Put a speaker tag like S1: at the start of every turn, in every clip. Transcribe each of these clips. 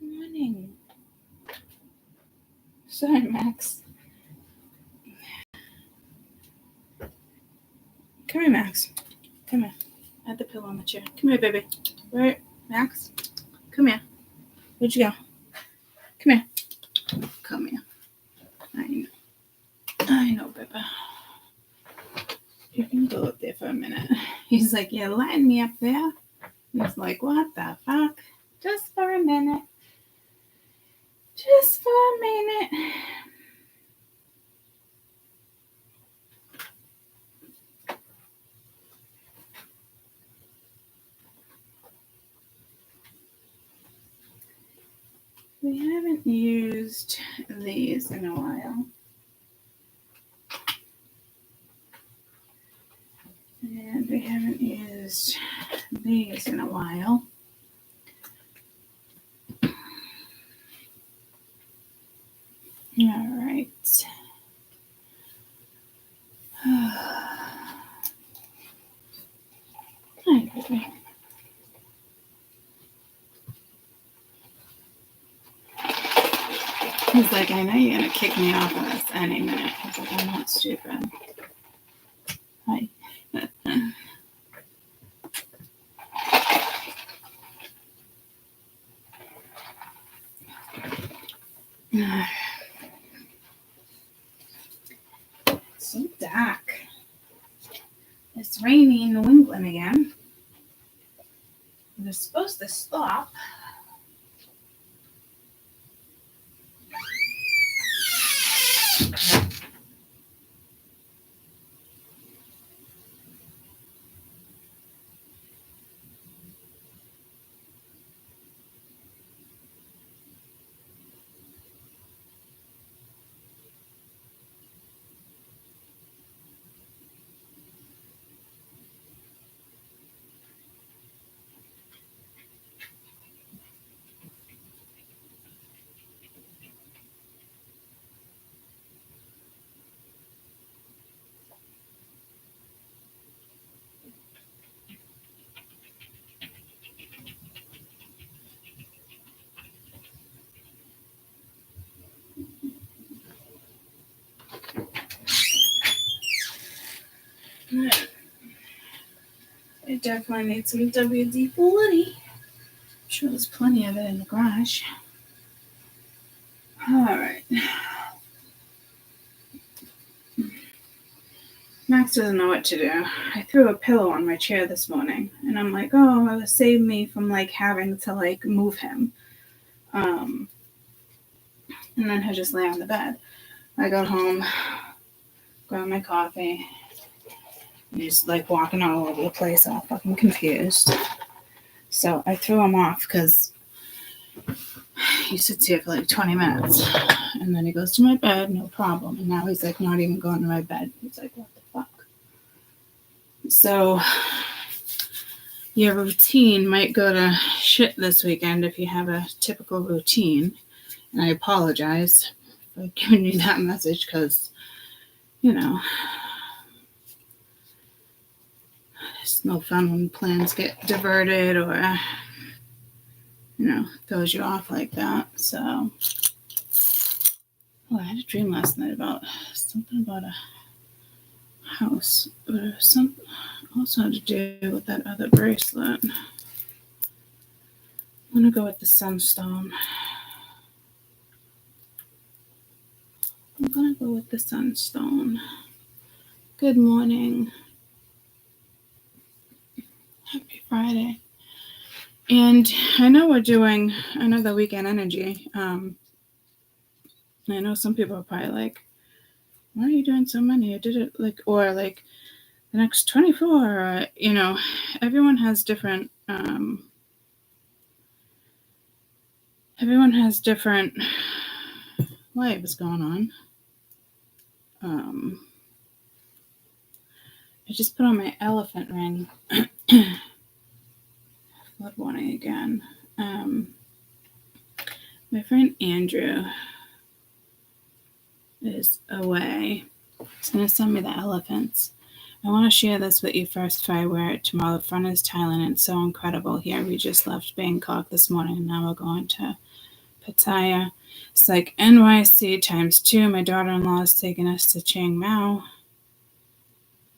S1: morning. Sorry, Max. Come here, Max. Come here. I had the pillow on the chair. Come here, baby. Where, Max? Come here. Where'd you go? Come here. Come here. I know, baby. You can go up there for a minute. He's like, you're letting me up there? He's like, what the fuck? Just for a minute. Just for a minute. We haven't used these in a while. And we haven't used these in a while. All right. Hi, baby. He's like, I know you're going to kick me off of this any minute. I was like, I'm not stupid. Hi. It's so dark. It's raining in New England again. They're supposed to stop. I definitely need some WD-40. I'm sure there's plenty of it in the garage. All right. Max doesn't know what to do. I threw a pillow on my chair this morning, and I'm like, oh, it'll save me from having to move him. And then he'll just lay on the bed. I got home, grabbed my coffee. He's walking all over the place, all fucking confused. So I threw him off because he sits here for 20 minutes. And then he goes to my bed, no problem. And now he's not even going to my bed. He's like, what the fuck? So your routine might go to shit this weekend if you have a typical routine. And I apologize for giving you that message because, it's no fun when plans get diverted or, throws you off like that. So, I had a dream last night about something about a house, but something also had to do with that other bracelet. I'm going to go with the sunstone. Good morning. Happy Friday. And I know we're doing another weekend energy. I know some people are probably like, why are you doing so many? I did it the next 24, everyone has different, lives going on. I just put on my elephant ring. Blood warning again. My friend Andrew is away. He's going to send me the elephants. I want to share this with you first if I wear it tomorrow. The front is Thailand and it's so incredible here. We just left Bangkok this morning and now we're going to Pattaya. It's like NYC times 2. My daughter-in-law is taking us to Chiang Mai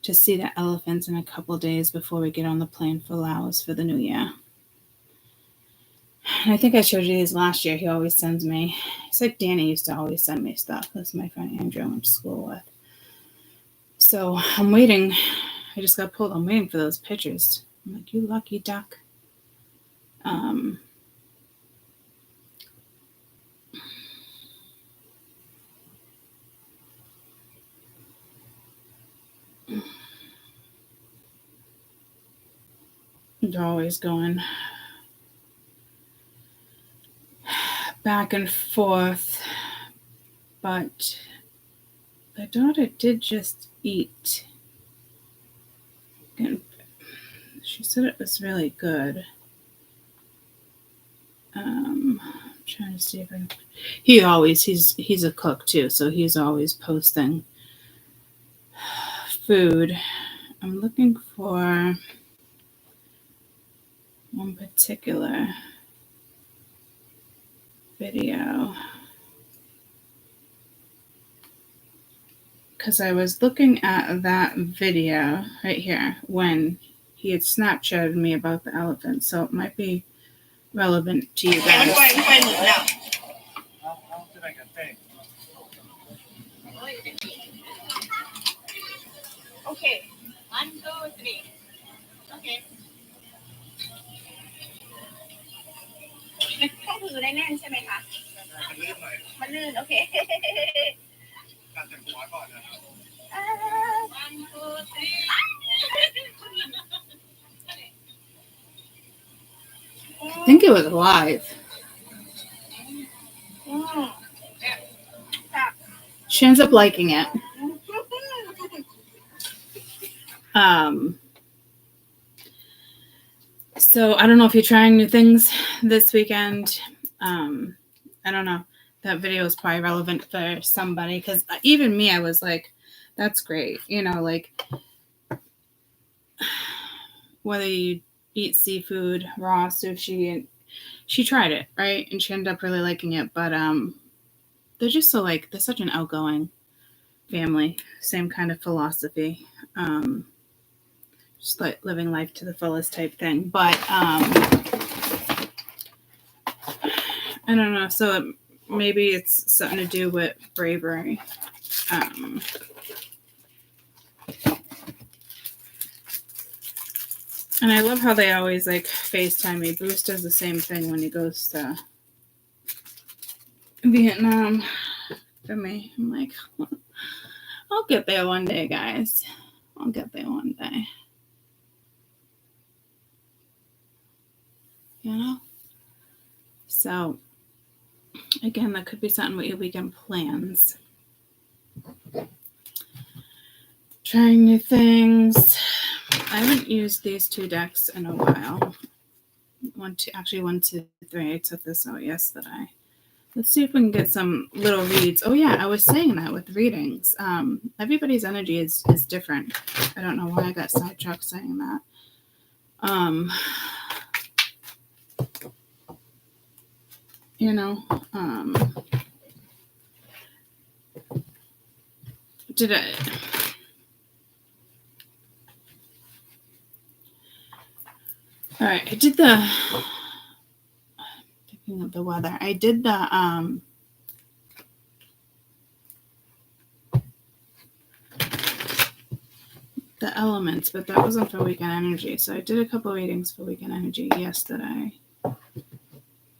S1: to see the elephants in a couple days before we get on the plane for Laos for the new year. And I think I showed you these last year. He always sends me. It's like Danny used to always send me stuff. That's my friend Andrew I went to school with. So I'm waiting. I just got pulled. I'm waiting for those pictures. I'm like, you lucky duck. They're always going back and forth. But my daughter did just eat. And she said it was really good. I'm trying to see if I can. He's a cook too, so he's always posting food. I'm looking for one particular video because I was looking at that video right here when he had Snapchatted me about the elephant, so it might be relevant to you guys.
S2: Okay, 1, 2, 3. Okay. ข้อมือได้แน่นใช่ไหมคะมันลื่นโอเคการแต่งหัวก่อนนะ 1, 2, 3
S1: I think it was live. She ends up liking it. So I don't know if you're trying new things this weekend. I don't know. That video is probably relevant for somebody because even me, I was like, that's great. You know, like whether you eat seafood, raw sushi, and she tried it, right? And she ended up really liking it. But they're just so like, they're such an outgoing family, same kind of philosophy. Just like living life to the fullest type thing. But I don't know. So maybe it's something to do with bravery. And I love how they always like FaceTime me. Bruce does the same thing when he goes to Vietnam for me. I'm like, I'll get there one day, guys. I'll get there one day. You know? So, again, that could be something with your weekend plans. Trying new things. I haven't used these 2 decks in a while. 1, 2, 3. I took this out yesterday. Let's see if we can get some little reads. Oh, yeah, I was saying that with readings. Everybody's energy is different. I don't know why I got sidetracked saying that. You know, did I... All right, I did the... Picking up the weather. I did the... the elements, but that wasn't for weekend energy. So I did a couple readings for weekend energy yesterday.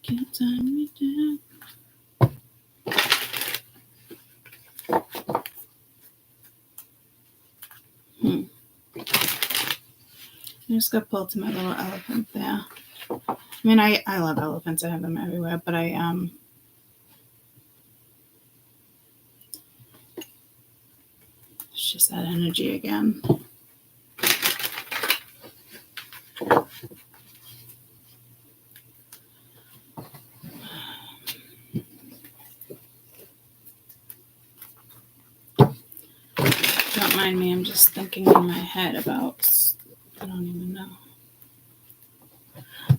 S1: Can't time me down. I just got pulled to my little elephant there. I mean, I love elephants. I have them everywhere, but it's just that energy again. Don't mind me, I'm just thinking in my head about, I don't even know.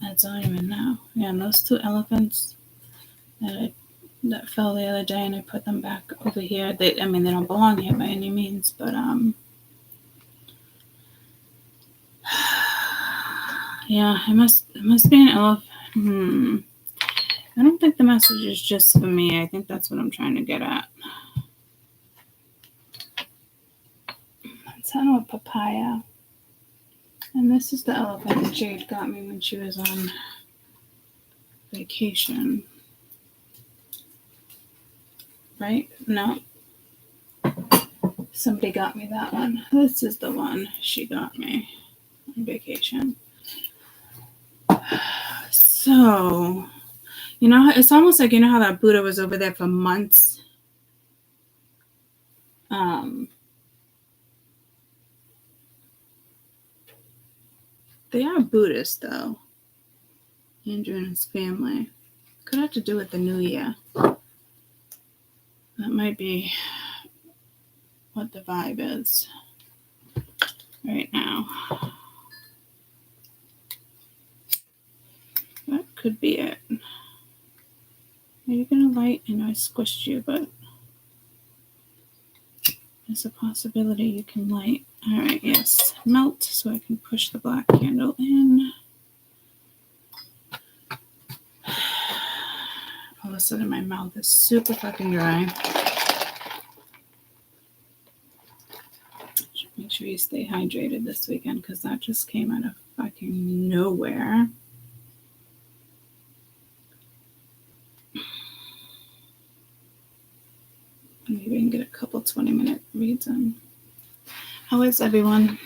S1: I don't even know. Yeah, and those 2 elephants, that fell the other day, and I put them back over here. They don't belong here by any means, but yeah, it must be an elephant. I don't think the message is just for me. I think that's what I'm trying to get at. It's a papaya. And this is the elephant that Jade got me when she was on vacation. Right? No. Somebody got me that one. This is the one she got me on vacation. So, it's almost like, how that Buddha was over there for months? They are Buddhist, though. Andrew and his family. Could have to do with the new year. That might be what the vibe is right now. That could be it. Are you going to light? I know I squished you, but there's a possibility you can light. All right, yes. Melt so I can push the black candle in. All of a sudden, my mouth is super fucking dry. Make sure you stay hydrated this weekend, because that just came out of fucking nowhere. Maybe we can get a couple 20-minute reads in. How is everyone?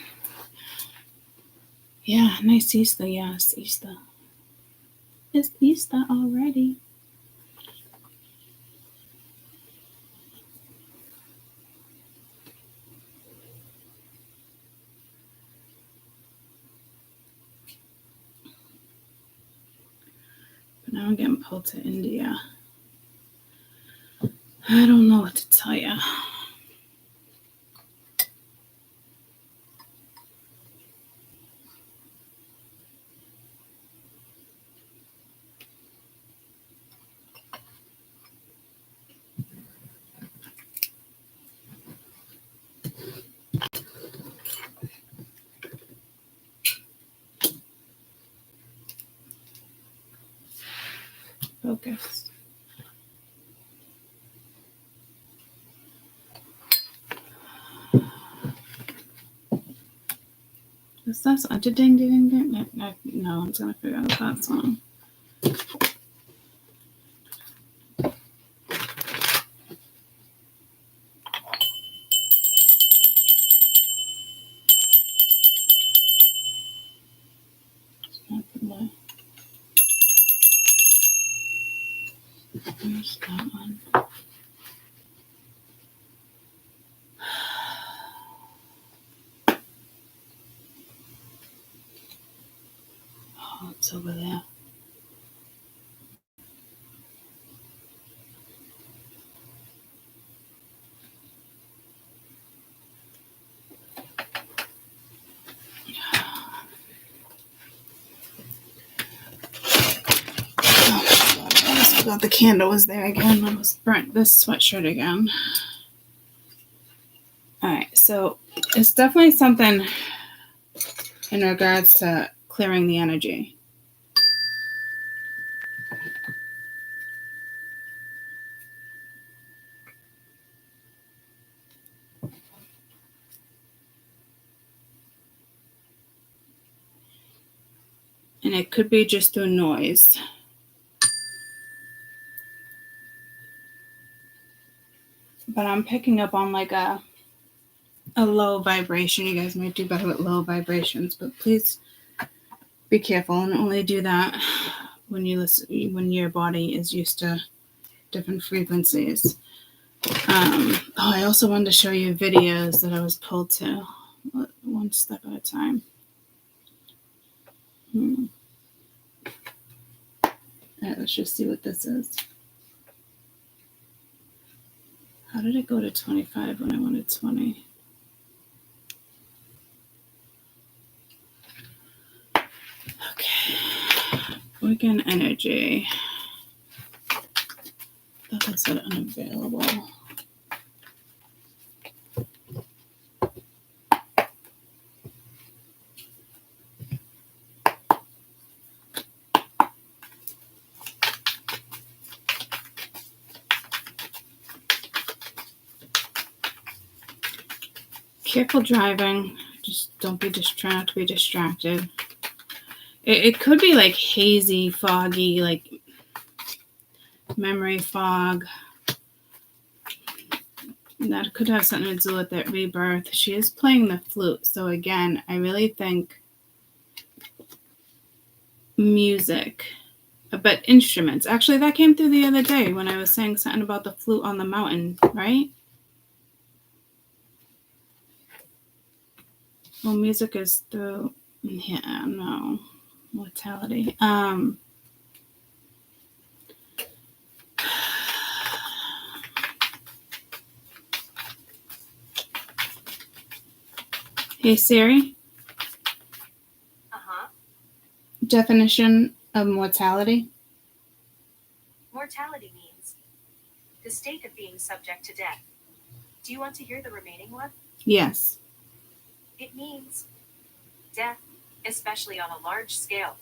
S1: Yeah, nice Easter. Yes, Easter. It's Easter already. But now I'm getting pulled to India. I don't know what to tell you. Focus. Is that a ding ding ding? No, I'm gonna figure out that song. Where's that one? Oh, it's over there. I forgot the candle was there again. I almost burnt this sweatshirt again. Alright, so it's definitely something in regards to clearing the energy. And it could be just through noise. But I'm picking up on like a low vibration. You guys might do better with low vibrations, but please be careful and only do that when your body is used to different frequencies. I also wanted to show you videos that I was pulled to, one step at a time. All right, let's just see what this is. How did it go to 25 when I wanted 20? Okay. Weekend energy. I said unavailable. Careful driving. Just don't be try not to be distracted. It could be like hazy, foggy, like memory fog. That could have something to do with that rebirth. She is playing the flute. So again, I really think music, but instruments. Actually, that came through the other day when I was saying something about the flute on the mountain, right? Well, music is through, yeah, no, mortality. Hey Siri. Definition of mortality.
S3: Mortality means the state of being subject to death. Do you want to hear the remaining one?
S1: Yes.
S3: It means death, especially on a large scale.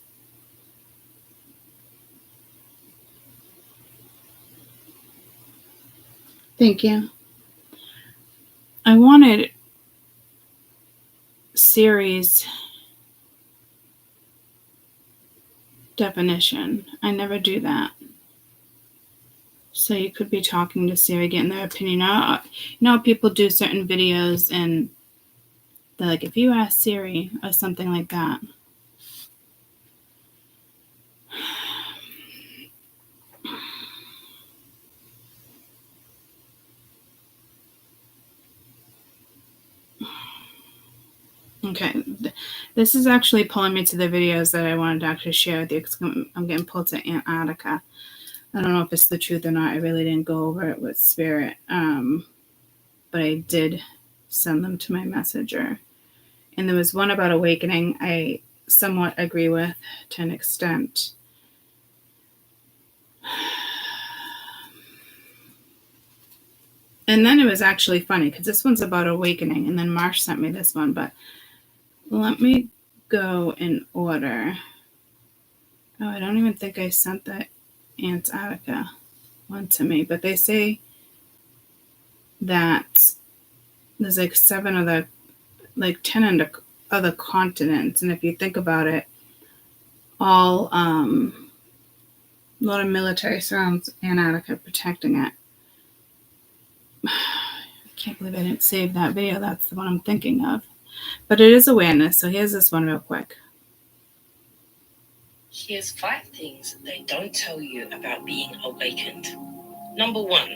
S1: Thank you. I wanted Siri's definition. I never do that. So you could be talking to Siri, getting their opinion. You know, people do certain videos and they're like, if you ask Siri or something like that. Okay, this is actually pulling me to the videos that I wanted to actually share with you because I'm getting pulled to Antarctica. I don't know if it's the truth or not. I really didn't go over it with Spirit, but I did send them to my messenger. And there was one about awakening I somewhat agree with to an extent. And then it was actually funny because this one's about awakening, and then Marsh sent me this one, but let me go in order. Oh, I don't even think I sent that Antarctica one to me, but they say that there's like 10 other continents, and if you think about it, all a lot of military surrounds Antarctica, protecting it. I can't believe I didn't save that video. That's the one I'm thinking of. But it is awareness, so here's this one real quick.
S4: Here's 5 things they don't tell you about being awakened. Number 1,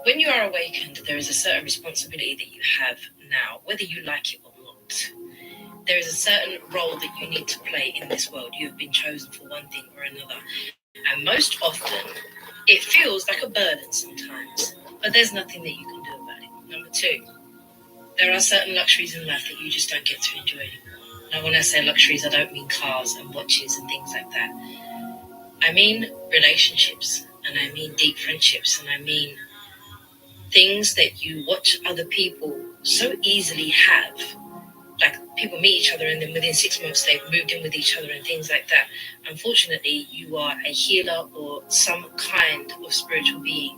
S4: when you are awakened, there is a certain responsibility that you have now, whether you like it or not. There is a certain role that you need to play in this world. You have been chosen for one thing or another. And most often, it feels like a burden sometimes, but there's nothing that you can do about it. Number 2, there are certain luxuries in life that you just don't get to enjoy anymore. Now, when I say luxuries, I don't mean cars and watches and things like that. I mean relationships, and I mean deep friendships, and I mean things that you watch other people so easily have. Like, people meet each other and then within 6 months they've moved in with each other and things like that. Unfortunately, you are a healer or some kind of spiritual being,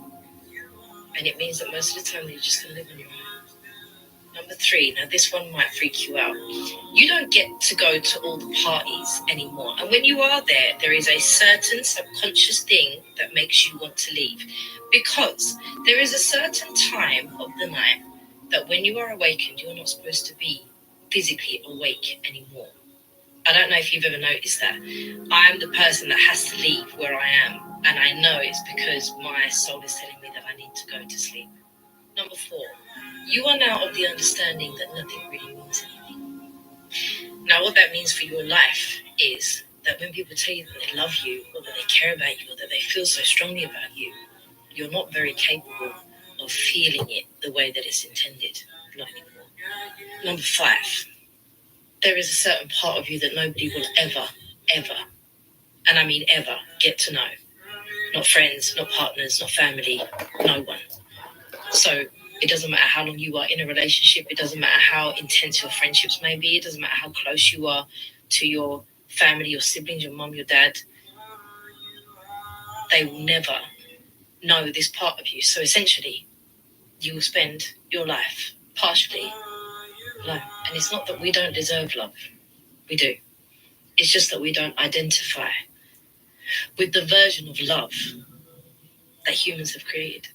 S4: and it means that most of the time you're just going to live on your own. Number 3, now this one might freak you out. You don't get to go to all the parties anymore. And when you are there, there is a certain subconscious thing that makes you want to leave. Because there is a certain time of the night that when you are awakened, you're not supposed to be physically awake anymore. I don't know if you've ever noticed that. I am the person that has to leave where I am. And I know it's because my soul is telling me that I need to go to sleep. Number 4, you are now of the understanding that nothing really means anything. Now, what that means for your life is that when people tell you that they love you, or that they care about you, or that they feel so strongly about you, you're not very capable of feeling it the way that it's intended. Not anymore. Number 5, there is a certain part of you that nobody will ever, and I mean ever, get to know. not friends, not partners, not family, no one. So it doesn't matter how long you are in a relationship. It doesn't matter how intense your friendships may be. It doesn't matter how close you are to your family, your siblings, your mum, your dad. They will never know this part of you. So essentially, you will spend your life partially alone. And it's not that we don't deserve love. We do. It's just that we don't identify with the version of love that humans have created.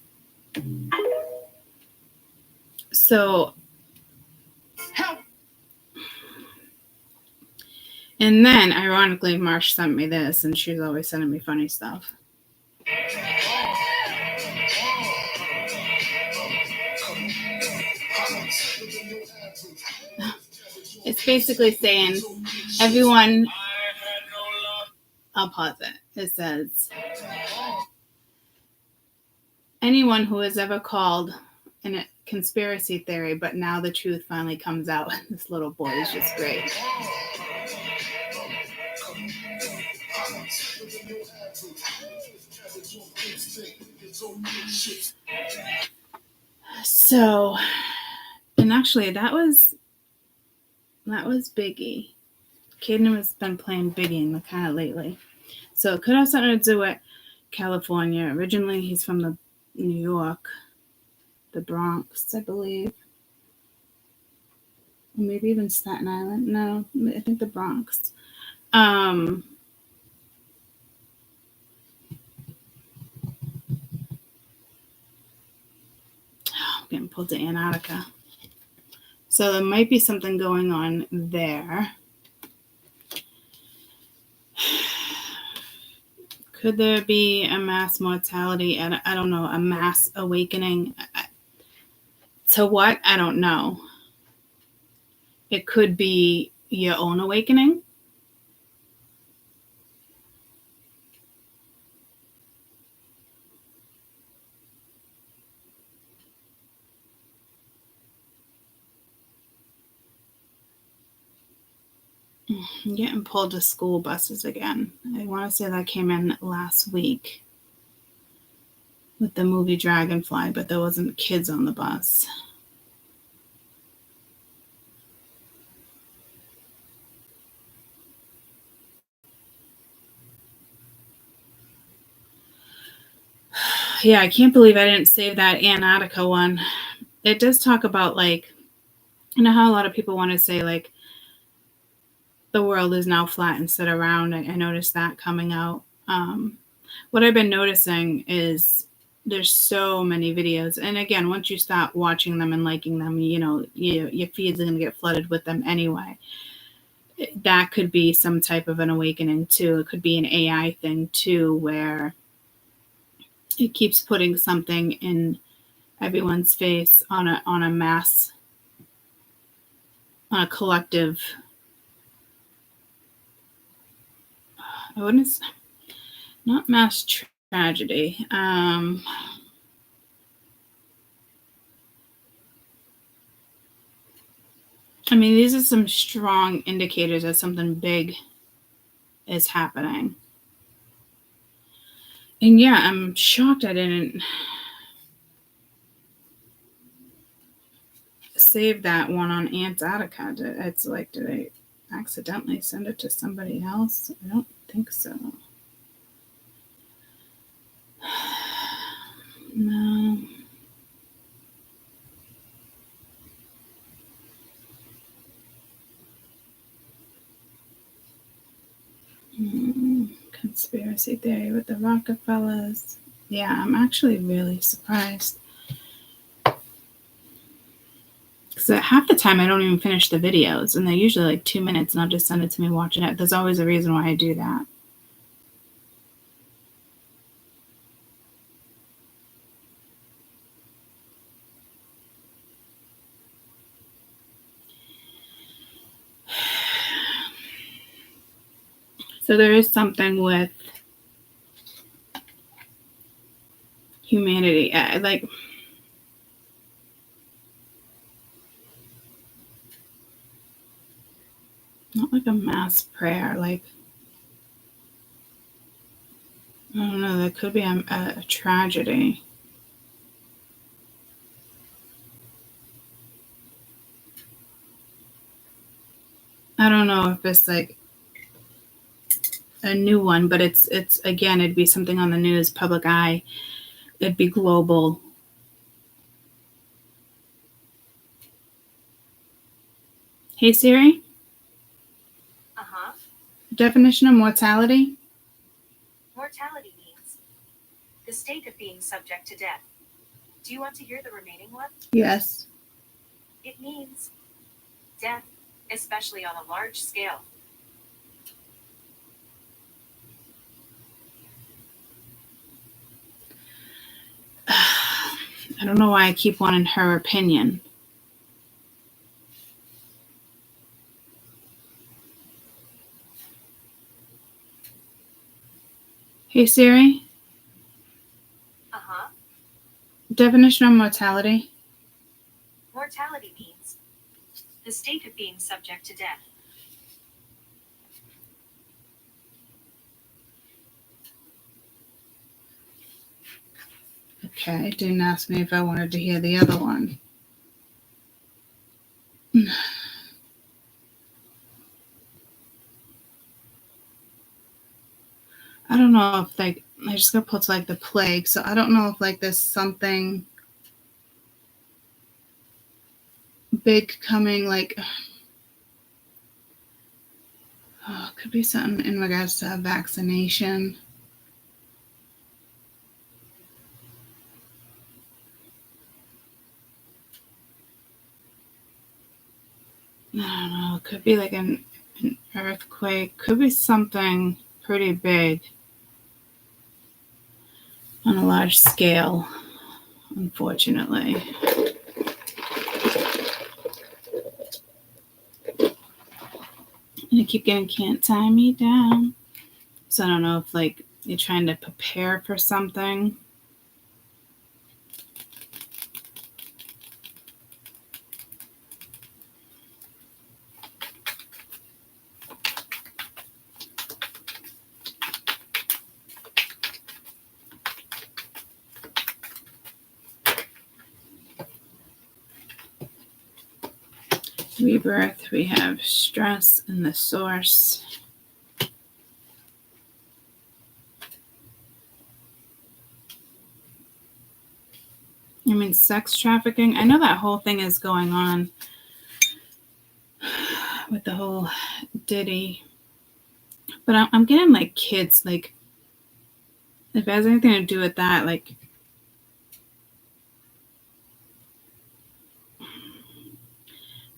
S1: So, and then, ironically, Marsh sent me this, and she's always sending me funny stuff. It's basically saying, everyone, I'll pause it. It says, anyone who has ever called in a conspiracy theory, but now the truth finally comes out. This little boy is just great. So, and actually, that was Biggie. Caden has been playing Biggie kind of lately. So it could have something to do with California. Originally, he's from the New York, the Bronx, I believe. Or maybe even Staten Island. No, I think the Bronx. I'm getting pulled to Antarctica. So there might be something going on there. Could there be a mass mortality? I don't know, a mass awakening? To what? I don't know. It could be your own awakening. I'm getting pulled to school buses again. I want to say that came in last week with the movie Dragonfly, but there wasn't kids on the bus. Yeah, I can't believe I didn't save that Antarctica one. It does talk about, like, you know how a lot of people want to say, like, the world is now flat instead of round. I noticed that coming out. What I've been noticing is there's so many videos. And again, once you start watching them and liking them, you know, your feeds are going to get flooded with them anyway. That could be some type of an awakening too. It could be an AI thing too, where it keeps putting something in everyone's face on a mass, on a collective. I wouldn't, not mass tragedy. I mean, these are some strong indicators that something big is happening. And yeah, I'm shocked I didn't save that one on Antarctica. It's like, did I accidentally send it to somebody else? I don't think so. No. Conspiracy theory with the Rockefellers. Yeah, I'm actually really surprised. Because half the time I don't even finish the videos, and they're usually like 2 minutes, and I'll just send it to me watching it. There's always a reason why I do that. So there is something with humanity. Like, not like a mass prayer, like I don't know, there could be a tragedy. I don't know if it's like a new one, but it's again, it'd be something on the news, public eye. It'd be global. Hey Siri.
S3: Uh-huh.
S1: Definition of mortality?
S3: Mortality means the state of being subject to death. Do you want to hear the remaining one?
S1: Yes.
S3: It means death, especially on a large scale.
S1: I don't know why I keep wanting her opinion. Hey Siri.
S3: Uh-huh.
S1: Definition of mortality?
S3: Mortality means the state of being subject to death.
S1: Okay, didn't ask me if I wanted to hear the other one. I don't know if like I just got put to like the plague, so I don't know if like there's something big coming, like could be something in regards to a vaccination. I don't know. It could be like an earthquake. Could be something pretty big on a large scale, unfortunately. And I keep getting can't tie me down. So I don't know if like you're trying to prepare for something. Rebirth, we have stress and the source. I mean, sex trafficking. I know that whole thing is going on with the whole Diddy. But I'm getting like kids, like if it has anything to do with that, like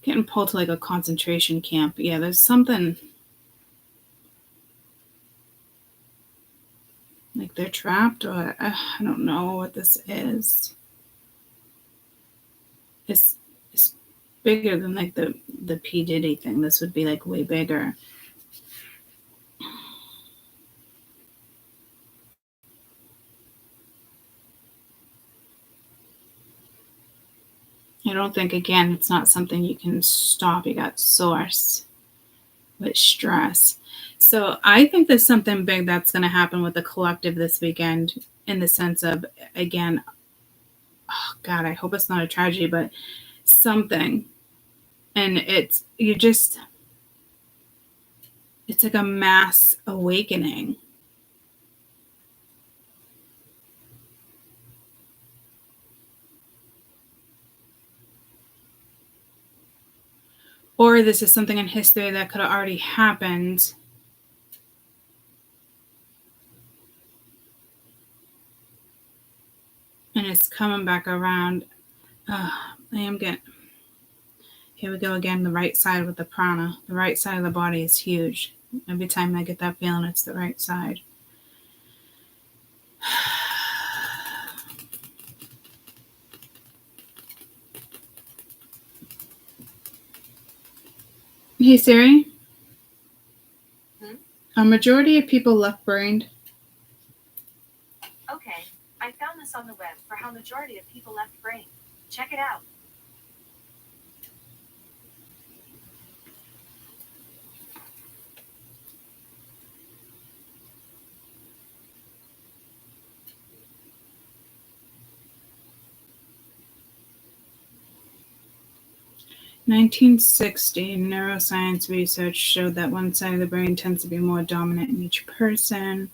S1: getting pulled to like a concentration camp. Yeah, there's something like they're trapped, or I don't know what this is. It's bigger than like the P. Diddy thing. This would be like way bigger. I don't think, again, it's not something you can stop. You got source with stress. So I think there's something big that's going to happen with the collective this weekend, in the sense of, again, oh God, I hope it's not a tragedy, but something. And it's like a mass awakening. Or this is something in history that could have already happened. And it's coming back around. Here we go again, the right side with the prana. The right side of the body is huge. Every time I get that feeling, it's the right side. Hey Siri? A majority of people left-brained.
S3: Okay, I found this on the web for how majority of people left brain. Check it out.
S1: 1960, neuroscience research showed that one side of the brain tends to be more dominant in each person.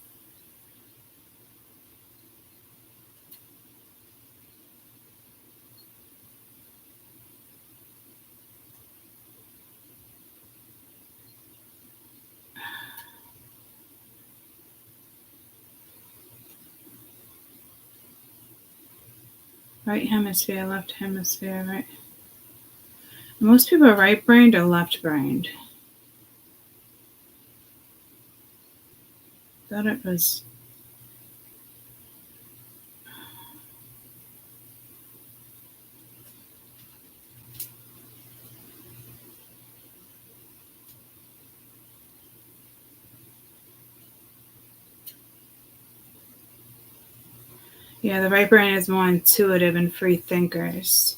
S1: Right hemisphere, left hemisphere, right. Most people are right-brained or left-brained. Thought it was. Yeah, the right brain is more intuitive and free thinkers.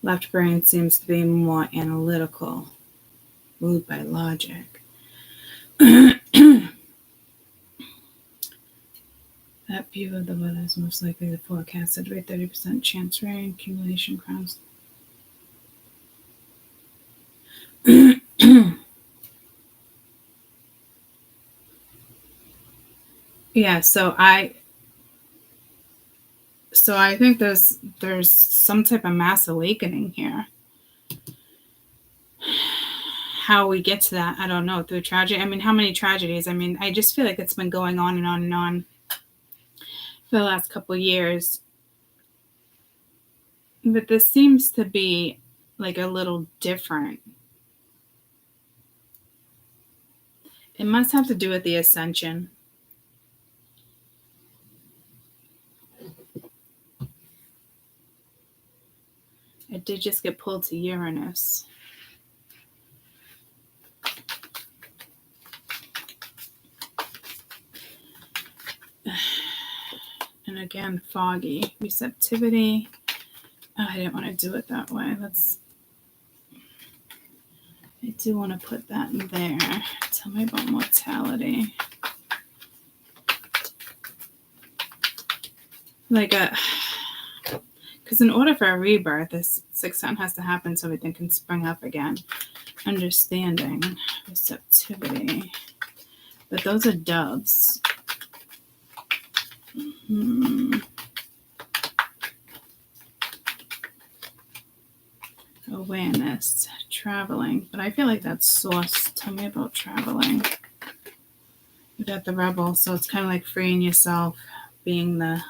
S1: Left brain seems to be more analytical, ruled by logic. That view of the weather is most likely the forecasted rate, 30% chance rain, accumulation crowns. Yeah, so I think there's some type of mass awakening here. How we get to that, I don't know, through tragedy. I mean, how many tragedies? I mean, I just feel like it's been going on and on and on for the last couple of years. But this seems to be like a little different. It must have to do with the ascension. It did just get pulled to Uranus. And again, foggy. Receptivity. Oh, I didn't want to do it that way. I do want to put that in there. Tell me about mortality. Because in order for a rebirth, this sixth sign has to happen so everything can spring up again. Understanding, receptivity. But those are doves. Awareness, traveling. But I feel like that's source. Tell me about traveling. You got the rebel, so it's kind of like freeing yourself, being the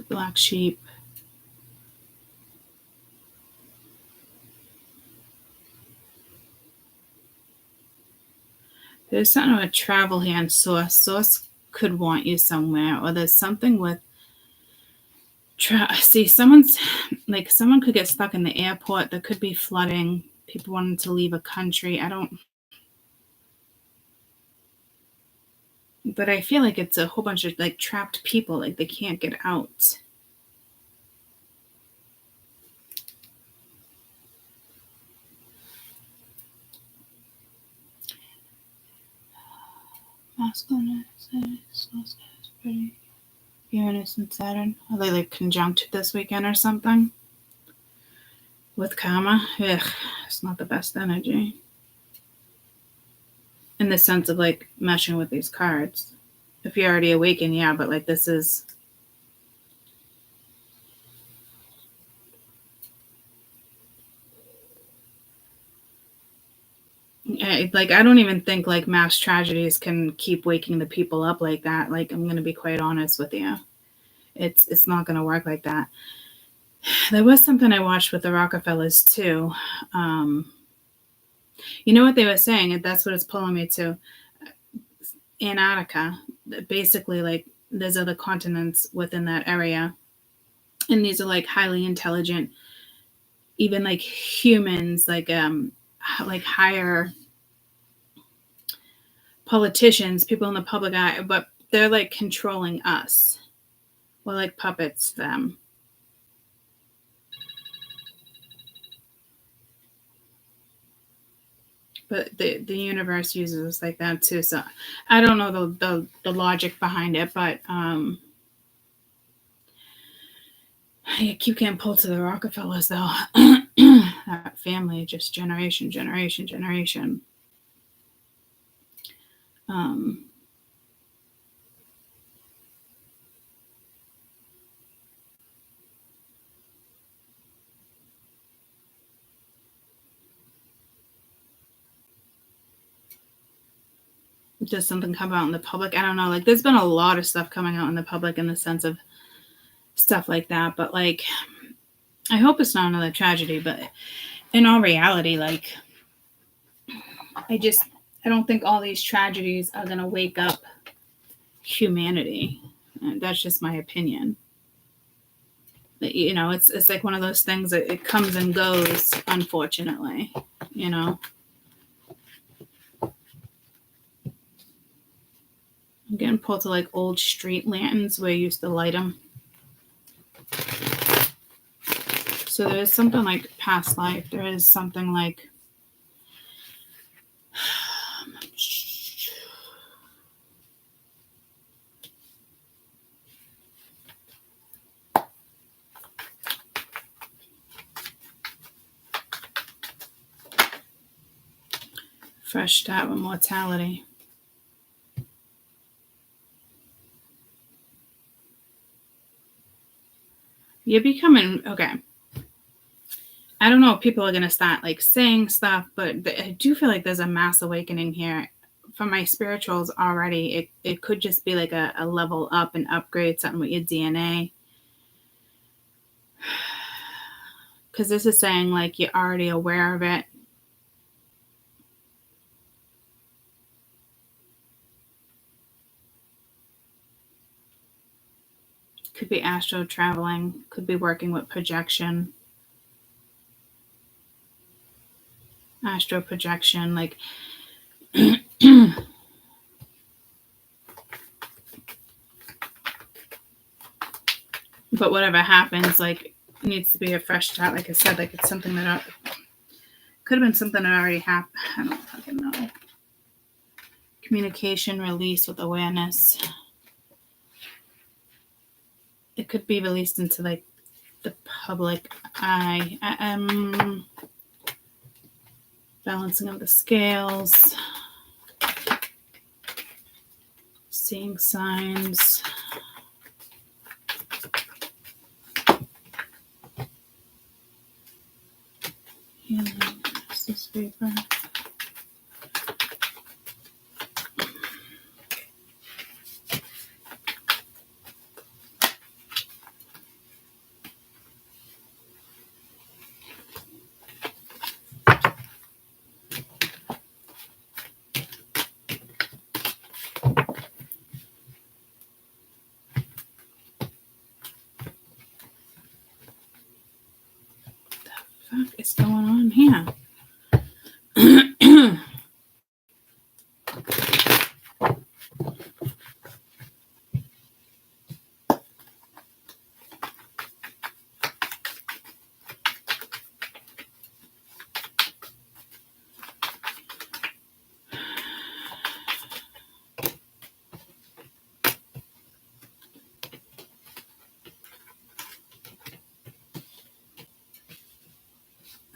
S1: black sheep. There's something about travel here and source. Source could want you somewhere, or there's something with see, someone could get stuck in the airport. There could be flooding, people wanting to leave a country. But I feel like it's a whole bunch of like trapped people, like they can't get out. Masculine, source is pretty. Uranus and Saturn. Are they like conjunct this weekend or something? With karma? Ugh, it's not the best energy. In the sense of like meshing with these cards. If you're already awakened, yeah, but like this is. Like I don't even think like mass tragedies can keep waking the people up like that. Like I'm gonna be quite honest with you. It's not gonna work like that. There was something I watched with the Rockefellers too. You know what they were saying, and that's what it's pulling me to. Antarctica, basically, like there's other continents within that area, and these are like highly intelligent, even like humans, like higher politicians, people in the public eye, but they're like controlling us. We're like puppets to them. But the universe uses us like that too. So I don't know the logic behind it, but I keep getting pulled to the Rockefellers, though. That family, just generation. Does something come out in the public? I don't know. Like, there's been a lot of stuff coming out in the public in the sense of stuff like that. But, like, I hope it's not another tragedy. But in all reality, like, I don't think all these tragedies are going to wake up humanity. And that's just my opinion. You know, it's like one of those things that it comes and goes, unfortunately, you know. I'm getting pulled to like old street lanterns where you used to light them. So there is something like past life. There is something like fresh start with mortality. You're becoming, okay. I don't know if people are going to start like saying stuff, but I do feel like there's a mass awakening here. For my spirituals already, it could just be like a level up and upgrade, something with your DNA. Because this is saying like you're already aware of it. Could be astral traveling, could be working with projection. Astral projection, like but whatever happens, like, it needs to be a fresh start. Like I said, like it's something that could have been something that already happened. I don't fucking know. Communication, release with awareness. It could be released into like the public eye. Balancing of the scales. Seeing signs. Healing. What's this paper? What the fuck is going on here?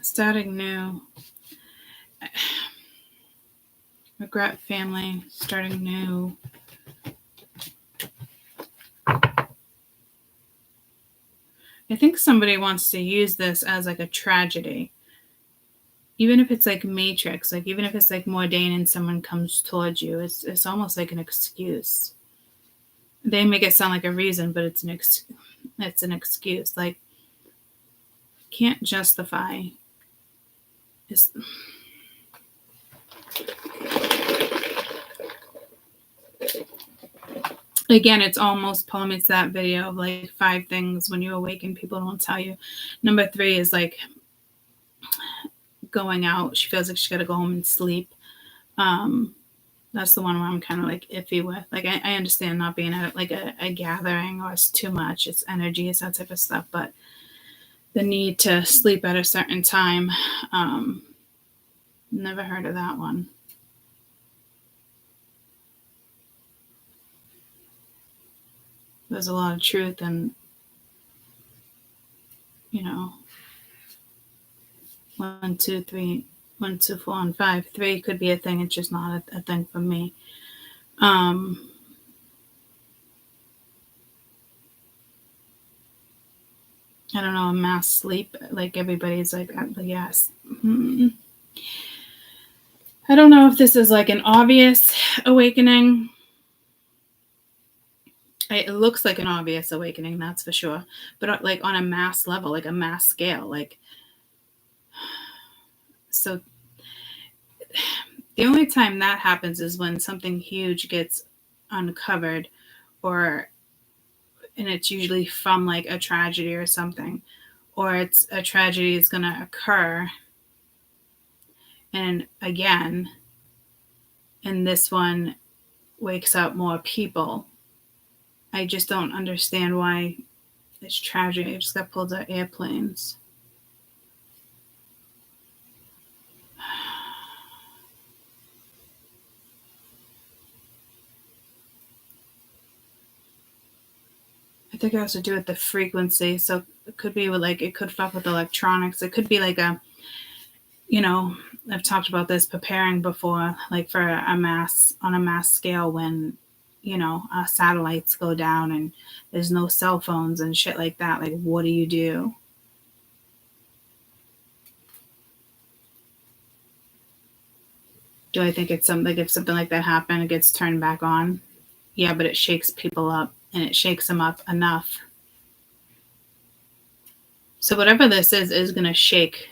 S1: Starting new. Regret family. Starting new. I think somebody wants to use this as like a tragedy. Even if it's like Matrix, like even if it's like Mordain and someone comes towards you, it's almost like an excuse. They make it sound like a reason, but it's an excuse. Like, can't justify. Again, it's almost Paul meets that video of like 5 things when you awaken people don't tell you. Number 3 is like going out. She feels like she's got to go home and sleep. That's the one where I'm kind of like iffy with. Like, I understand not being at like a gathering or it's too much. It's energy, it's that type of stuff. But the need to sleep at a certain time, never heard of that one. There's a lot of truth and 1, 2, 3, 1, 2, 4, and 5. 3 could be a thing. It's just not a thing for me. I don't know, a mass sleep. Like everybody's like, yes. I don't know if this is like an obvious awakening. It looks like an obvious awakening, that's for sure. But like on a mass level, like a mass scale, like, so the only time that happens is when something huge gets uncovered, and it's usually from like a tragedy or something, or it's a tragedy is going to occur. And again, and this one wakes up more people. I just don't understand why it's tragedy. I just got pulled out airplanes. I think it has to do with the frequency. So it could be with like, it could fuck with electronics. It could be like a, I've talked about this preparing before, like for on a mass scale when, satellites go down and there's no cell phones and shit like that. Like, what do you do? Do I think it's something, like if something like that happened, it gets turned back on? Yeah, but it shakes people up, and it shakes them up enough. So whatever this is going to shake.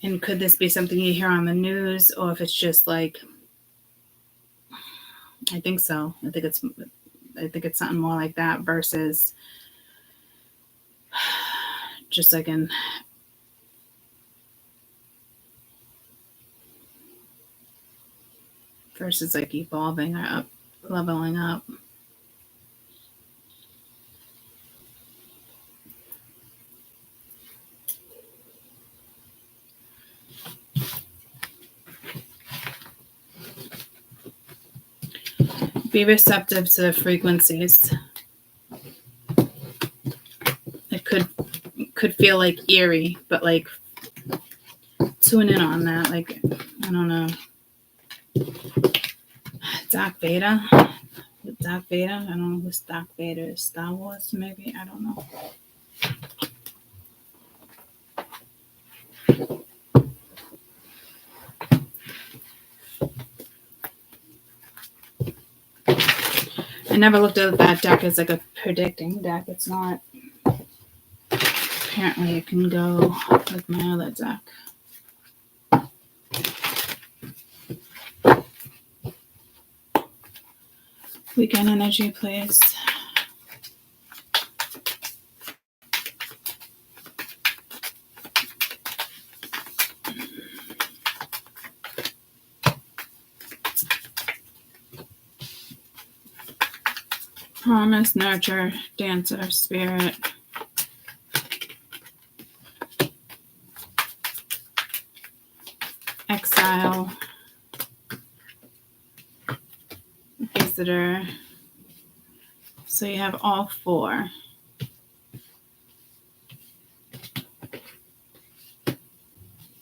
S1: And could this be something you hear on the news, or if it's just like, I think so. I think it's something more like that versus just like versus like evolving or leveling up. Be receptive to the frequencies. It could feel like eerie, but like tune in on that. Like, I don't know. Darth Vader. I don't know who's Darth Vader is. Star Wars, maybe? I don't know. I never looked at that deck as like a predicting deck. It's not. Apparently it can go with my other deck. Weekend energy, please. Promise, nurture, dancer, spirit. Exile. Visitor. So you have all 4.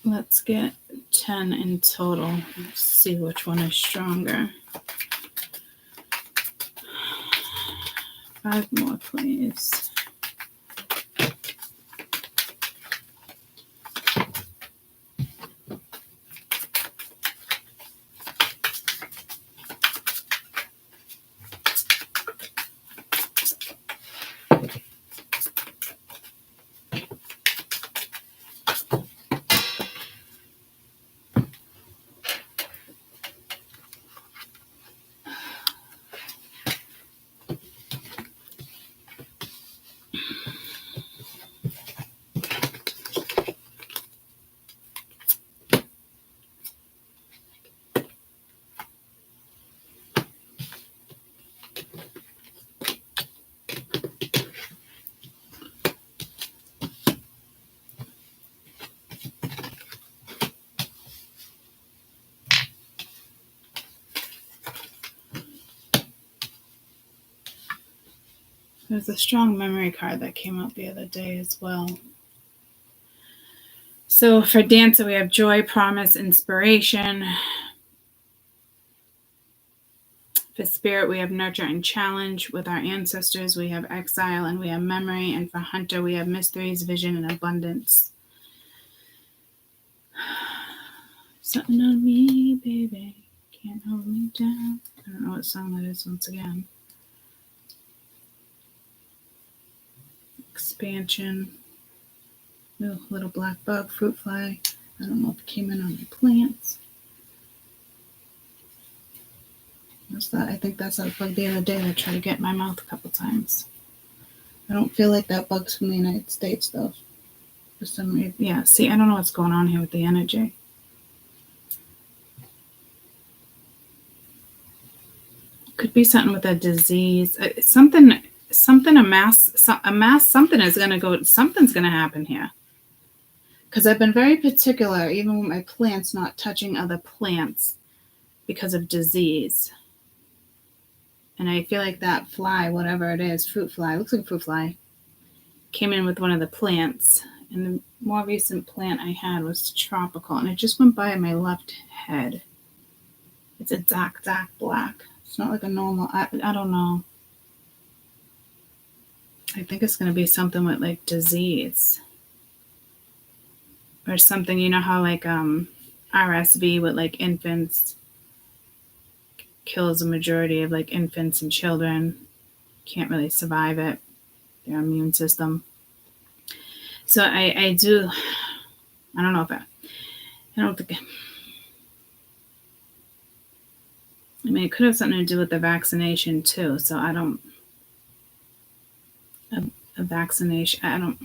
S1: Let's get 10 in total. Let's see which one is stronger. 5 more, please. There's a strong memory card that came out the other day as well. So for Dancer, we have joy, promise, inspiration. For Spirit, we have nurture and challenge. With our ancestors, we have exile and we have memory. And for Hunter, we have mysteries, vision, and abundance. Something on me, baby. Can't hold me down. I don't know what song that is once again. Expansion. Ooh, little black bug, fruit fly. I don't know if it came in on the plants. I think that's that bug the other day that tried to get in my mouth a couple times. I don't feel like that bug's from the United States, though. For some reason. Yeah, see, I don't know what's going on here with the energy. Could be something with a disease. Something, a mass, something is going to go, something's going to happen here. Because I've been very particular, even with my plants, not touching other plants because of disease. And I feel like that fly, whatever it is, fruit fly, looks like a fruit fly, came in with one of the plants. And the more recent plant I had was tropical. And it just went by my left head. It's a dark, dark black. It's not like a normal, I don't know. I think it's going to be something with like disease. Or something, you know how like RSV with like infants kills the majority of like infants and children. Can't really survive it. Their immune system. So I don't know if I don't think, I mean, it could have something to do with the vaccination too. So I don't, a vaccination, I don't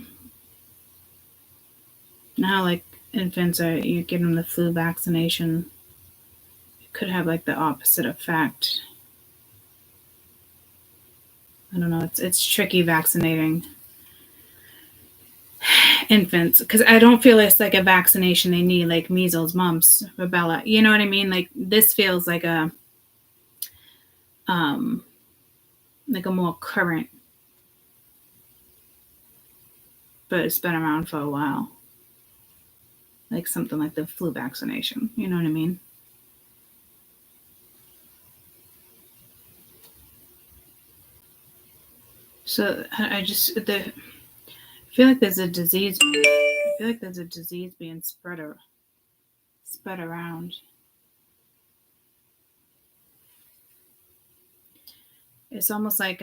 S1: know how like infants are, you give them the flu vaccination. It could have like the opposite effect. I don't know. It's tricky vaccinating infants because I don't feel it's like a vaccination they need, like measles, mumps, rubella. You know what I mean? Like this feels like a more current, but it's been around for a while. Like something like the flu vaccination. You know what I mean? So I feel like there's a disease. I feel like there's a disease being spread around. It's almost like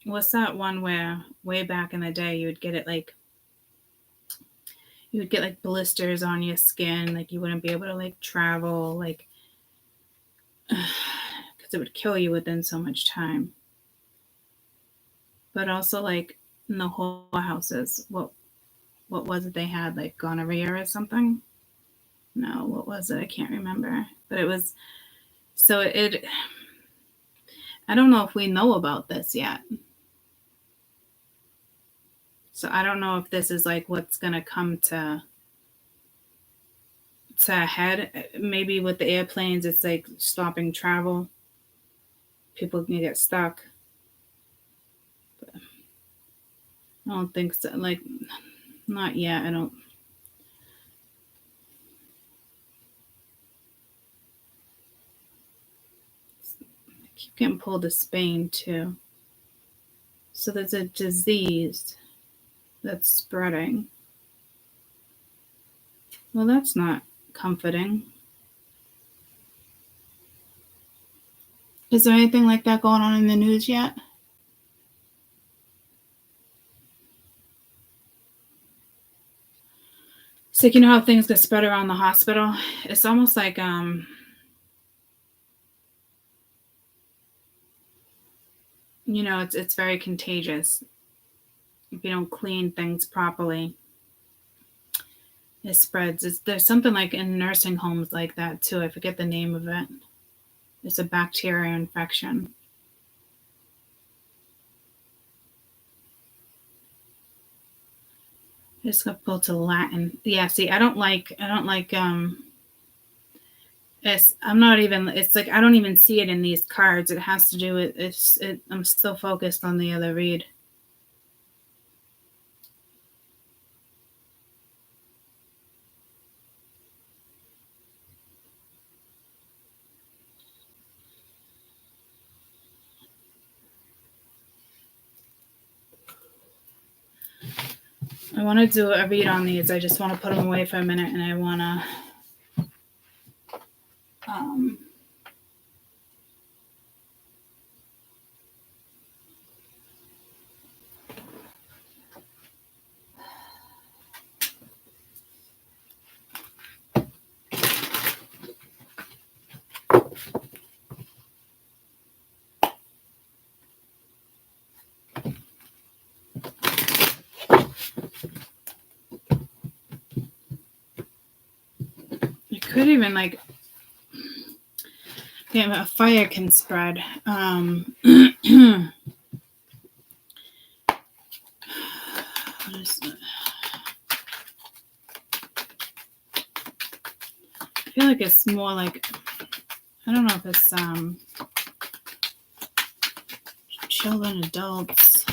S1: what's that one where way back in the day you would get it like you would get like blisters on your skin, like you wouldn't be able to like travel, like because it would kill you within so much time. But also like in the whole houses, what was it they had, like gonorrhea or something? No, what was it? I can't remember. But it was, so it, I don't know if we know about this yet. So I don't know if this is like what's going to come to a head. Maybe with the airplanes, it's like stopping travel. People can get stuck. But I don't think so. Like, not yet. I don't. I keep getting pulled to Spain too. So there's a disease that's spreading. Well, that's not comforting. Is there anything like that going on in the news yet? It's like, you know how things get spread around the hospital? It's almost like you know, it's very contagious. If you don't clean things properly, it spreads. There's something like in nursing homes like that too. I forget the name of it. It's a bacterial infection. I just got pulled to Latin. Yeah, see, I don't like I'm not even, it's like I don't even see it in these cards. It has to do with I'm still focused on the other read. I want to do a read on these. I just want to put them away for a minute, and I want to you could even like, yeah, a fire can spread. What is that? I feel like it's more like, I don't know if it's children, adults.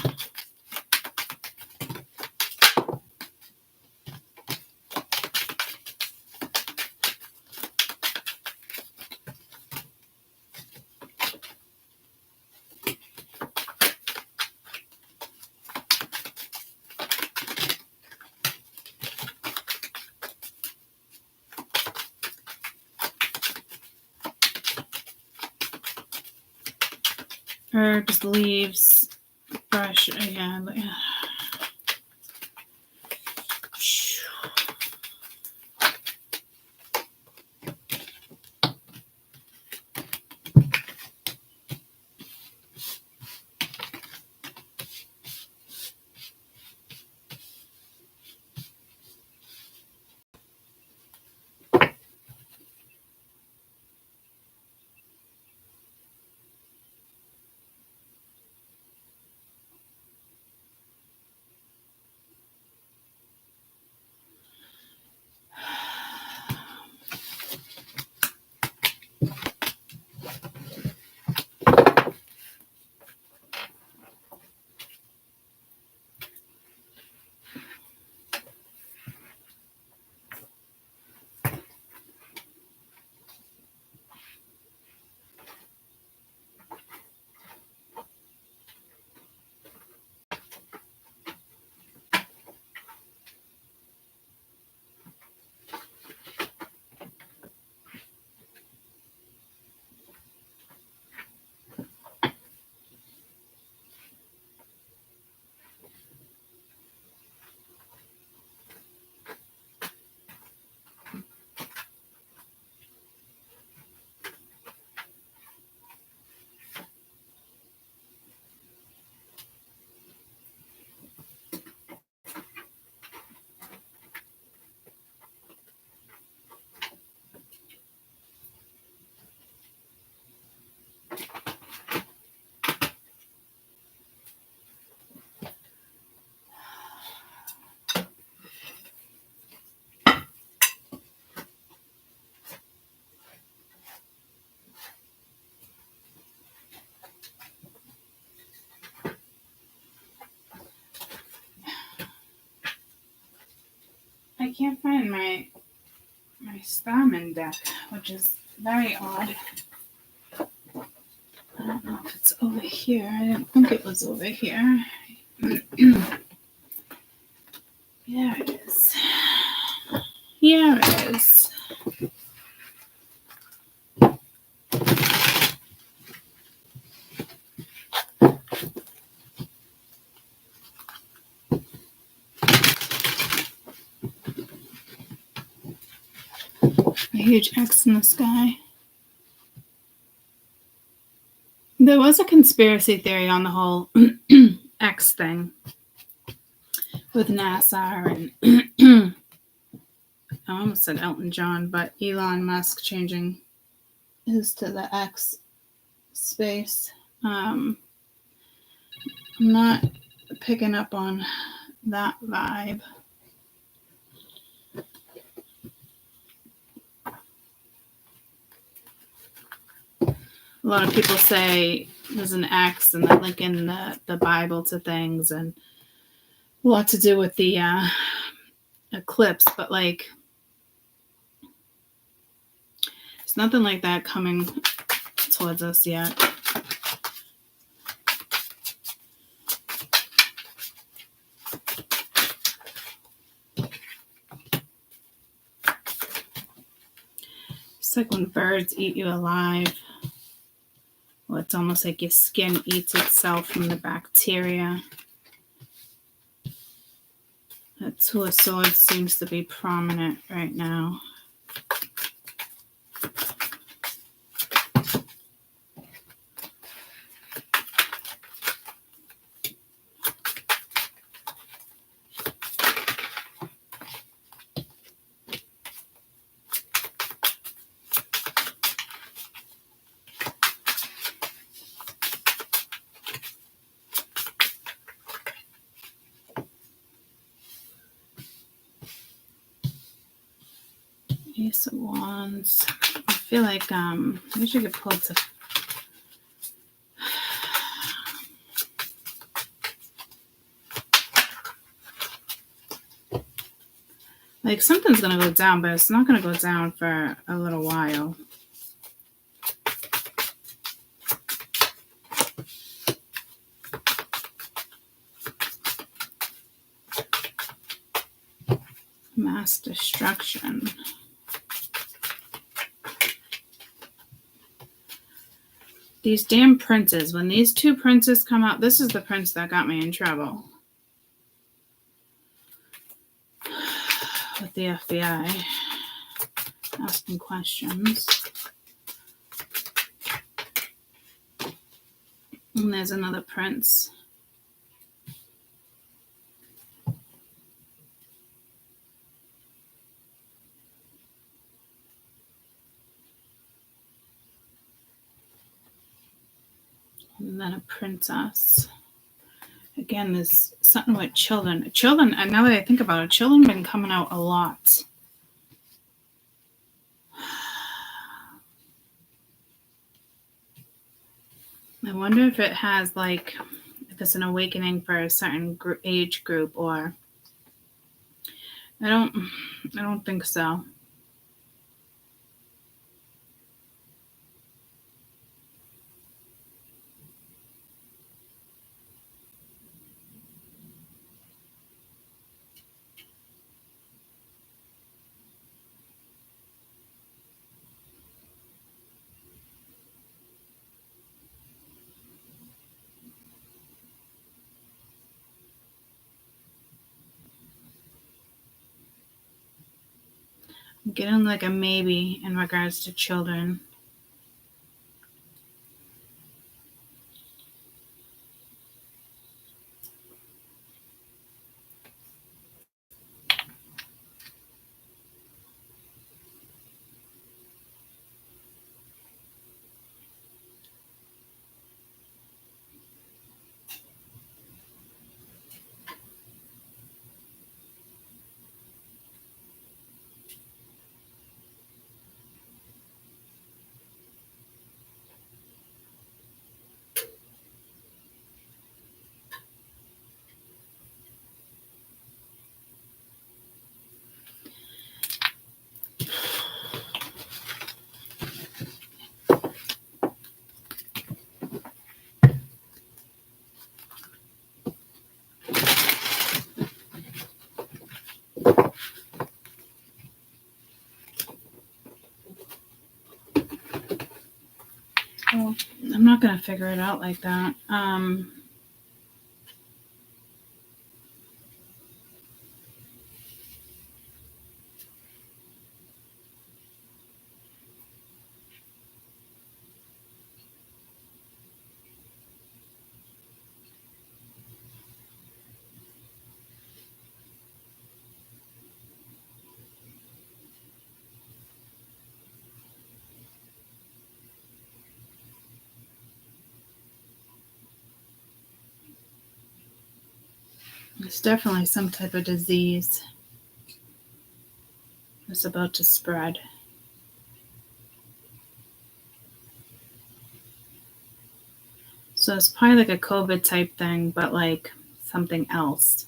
S1: Herbs, leaves, brush, yeah. I can't find my Starman deck, which is very odd. I don't know if it's over here. I didn't think it was over here. Here it is. Here it is. A huge X in the sky. There was a conspiracy theory on the whole X thing with NASA and I almost said Elton John, but Elon Musk changing his to the X space. I'm not picking up on that vibe. A lot of people say there's an X and that link in the Bible to things and a lot to do with the eclipse, but like there's nothing like that coming towards us yet. It's like when birds eat you alive. Well, it's almost like your skin eats itself from the bacteria. That Two of Swords seems to be prominent right now. Ace of Wands. I feel like we should get pulled to like something's gonna go down, but it's not gonna go down for a little while. Mass destruction. These damn princes. When these two princes come out, this is the prince that got me in trouble with the FBI asking questions. And there's another prince. And then a princess. Again, there's something with children. Children, and now that I think about it, children have been coming out a lot. I wonder if it has, like, if it's an awakening for a certain age group, or I don't think so. I'm getting like a maybe in regards to children. Well, I'm not going to figure it out like that. It's definitely some type of disease that's about to spread. So it's probably like a COVID type thing, but like something else.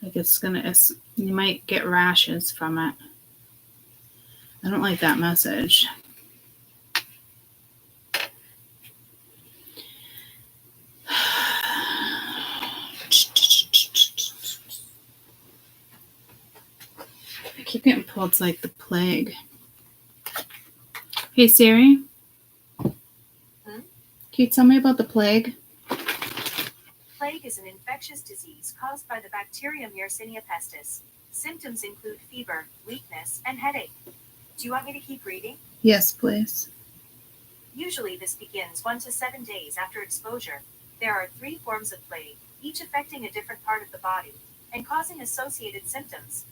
S1: Like you might get rashes from it. I don't like that message. keep getting pulled to like the plague. Hey Siri. Can you tell me about the plague?
S3: Plague is an infectious disease caused by the bacterium Yersinia pestis. Symptoms include fever, weakness, and headache. Do you want me to keep reading?
S1: Yes, please.
S3: Usually this begins 1 to 7 days after exposure. There are 3 forms of plague, each affecting a different part of the body and causing associated symptoms.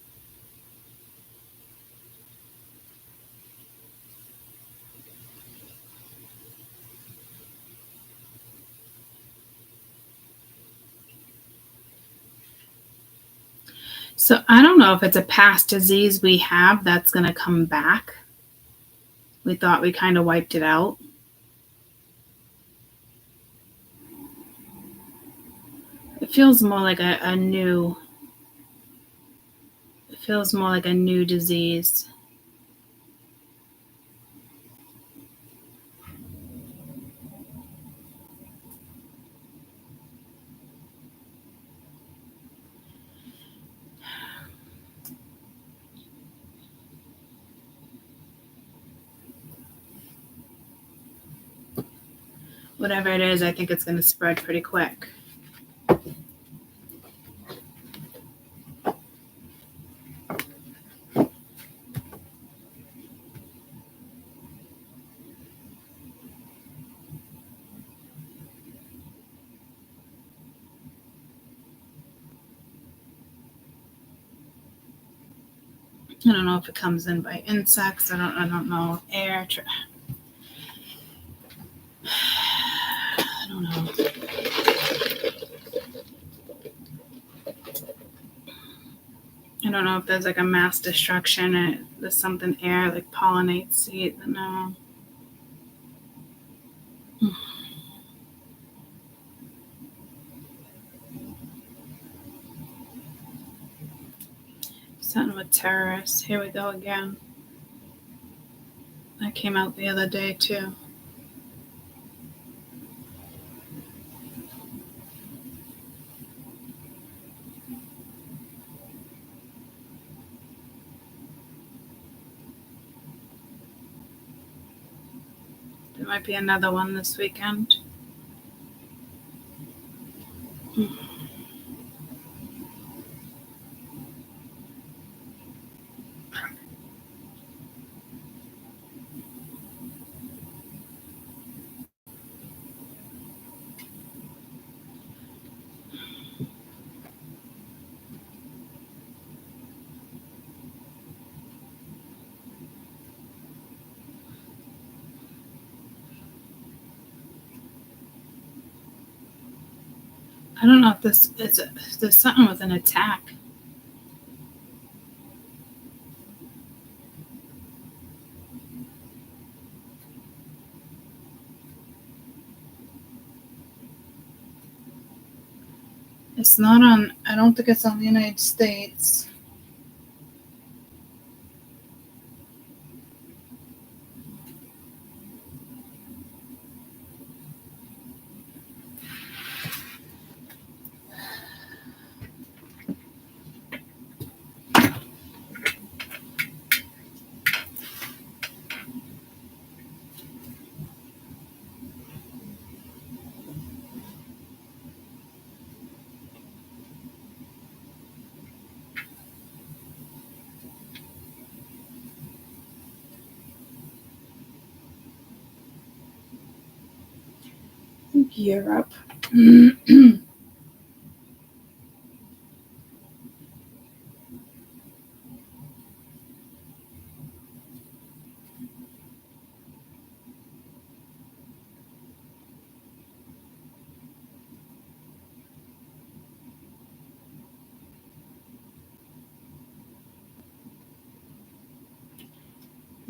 S1: So I don't know if it's a past disease we have that's going to come back. We thought we kind of wiped it out. It feels more like a new. It feels more like a new disease. Whatever it is, I think it's going to spread pretty quick. I don't know if it comes in by insects. I don't know. Air. I don't know. I don't know if there's like a mass destruction and there's something air like pollinates seeds. No. Something with terrorists. Here we go again. That came out the other day too. There might be another one this weekend. I don't know if this is there's something with an attack. It's not on, I don't think it's on the United States. I think Europe.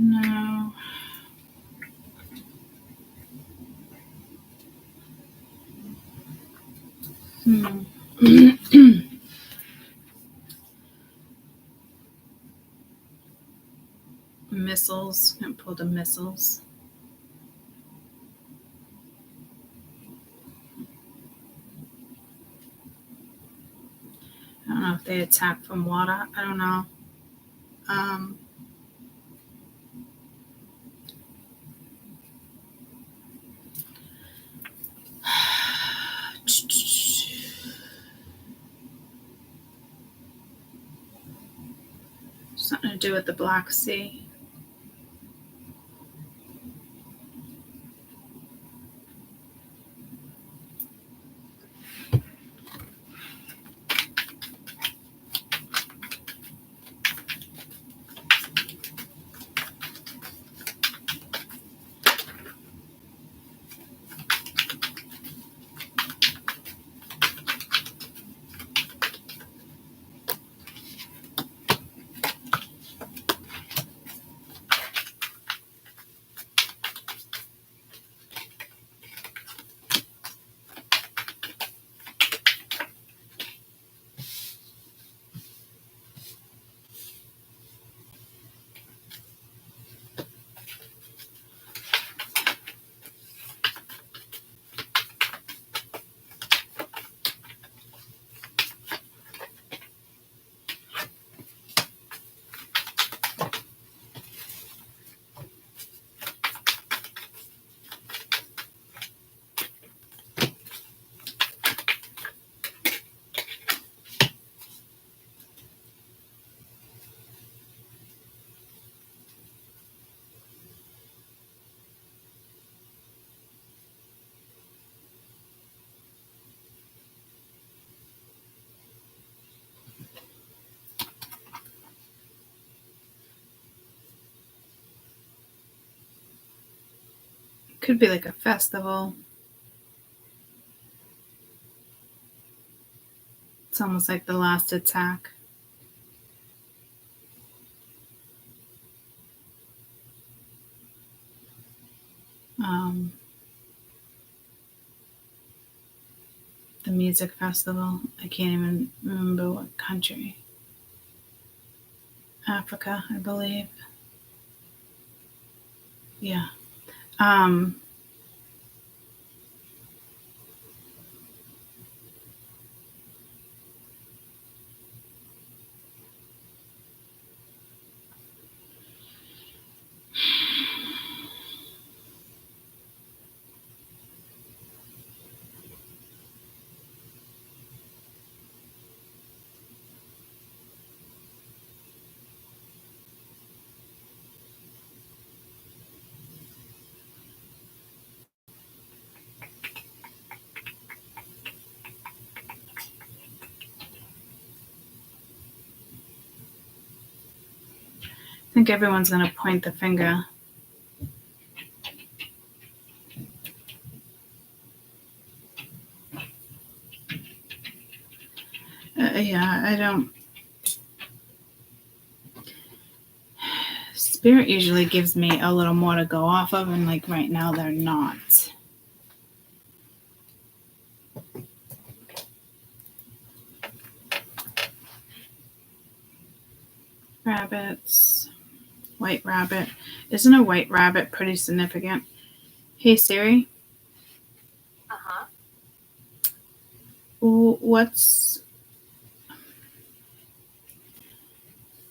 S1: No. Missiles. I'm pull the missiles. I don't know if they attack from water. I don't know. Something to do with the Black Sea. Could be like a festival. It's almost like the last attack. The music festival. I can't even remember what country. Africa, I believe. Yeah. I think everyone's going to point the finger. Yeah, I don't. Spirit usually gives me a little more to go off of, and like right now they're not. Rabbits. White rabbit. Isn't a white rabbit pretty significant? Hey Siri.
S3: Uh-huh.
S1: What's...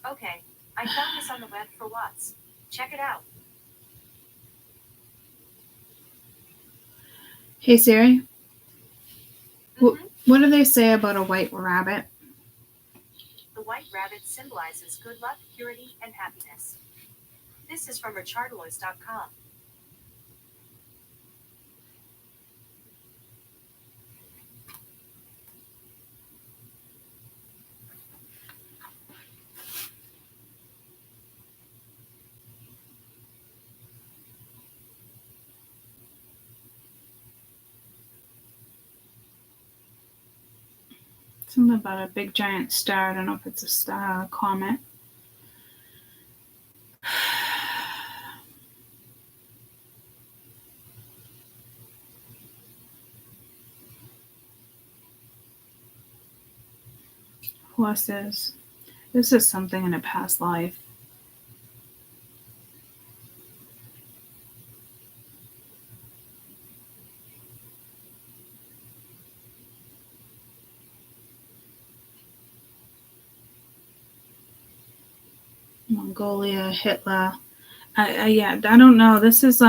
S3: Okay, I found this on the web for Watts. Check it out.
S1: Hey Siri.
S3: Mm-hmm.
S1: What do they say about a white rabbit?
S3: The white rabbit symbolizes good luck, purity, and happiness. This is from richardalois.com.
S1: Something about a big giant star. I don't know if it's a star or a comet. Horses. This is something in a past life. Mongolia, Hitler. I don't know. This is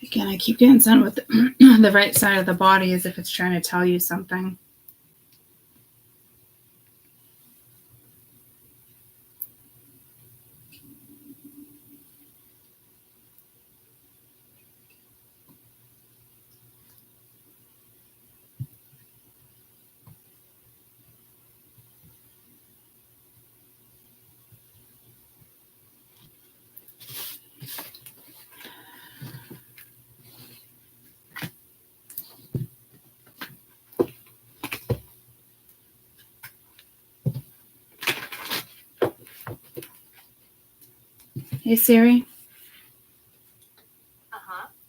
S1: again, I keep getting sent with the right side of the body as if it's trying to tell you something. Hey Siri,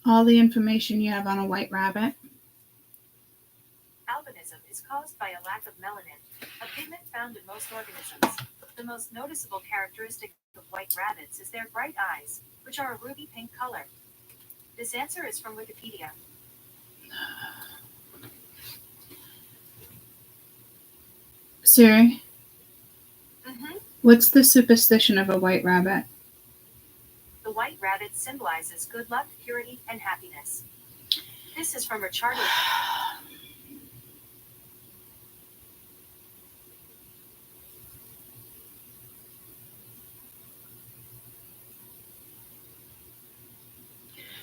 S1: all the information you have on a white rabbit.
S3: Albinism is caused by a lack of melanin, a pigment found in most organisms. The most noticeable characteristic of white rabbits is their bright eyes, which are a ruby pink color. This answer is from Wikipedia.
S1: Siri, what's the superstition of a white rabbit?
S3: The white rabbit symbolizes good luck, purity, and happiness. This is from Richard.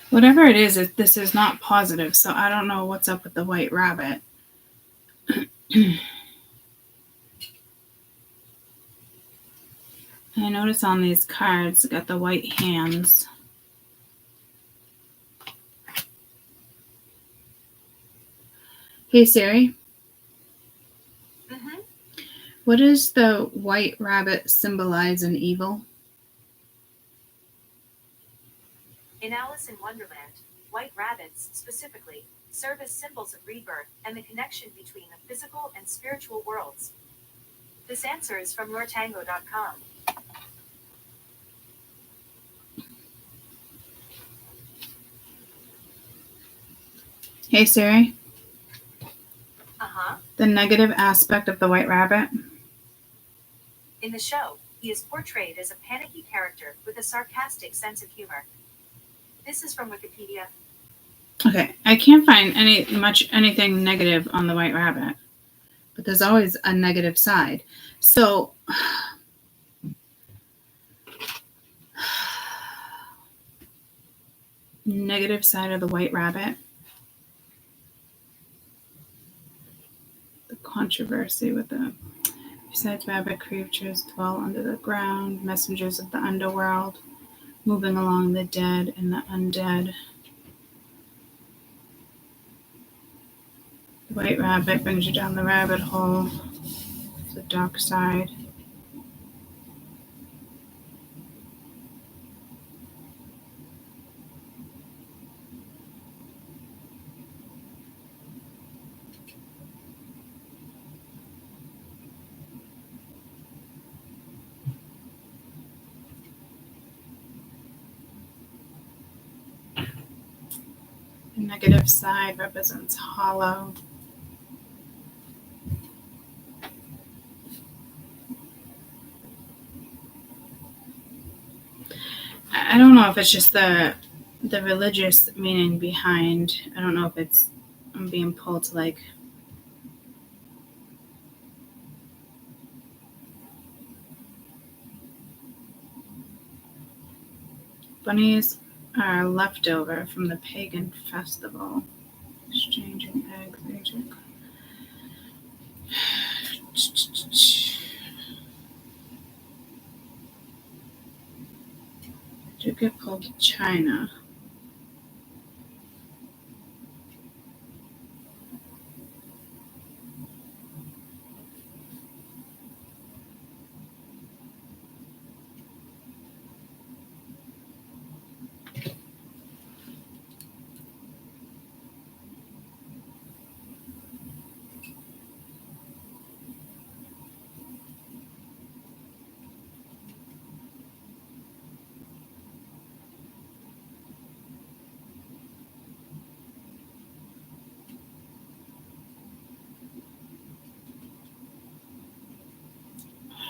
S1: Whatever it is, this is not positive, so I don't know what's up with the white rabbit. I notice on these cards, got the white hands. Hey Siri. What does the white rabbit symbolize in evil?
S3: In Alice in Wonderland, white rabbits, specifically, serve as symbols of rebirth and the connection between the physical and spiritual worlds. This answer is from yourtango.com.
S1: Hey Siri. The negative aspect of the white rabbit.
S3: In the show, he is portrayed as a panicky character with a sarcastic sense of humor. This is from Wikipedia.
S1: Okay, I can't find anything negative on the white rabbit, but there's always a negative side. So, negative side of the white rabbit. The controversy with the besides rabbit creatures dwell under the ground, messengers of the underworld, moving along the dead and the undead. The White rabbit brings you down the rabbit hole. The dark side. The negative side represents hollow. I don't know if it's just the religious meaning behind. I don't know if it's I'm being pulled to like bunnies are leftover from the pagan festival. Exchanging eggs, agent. Do get pulled to China.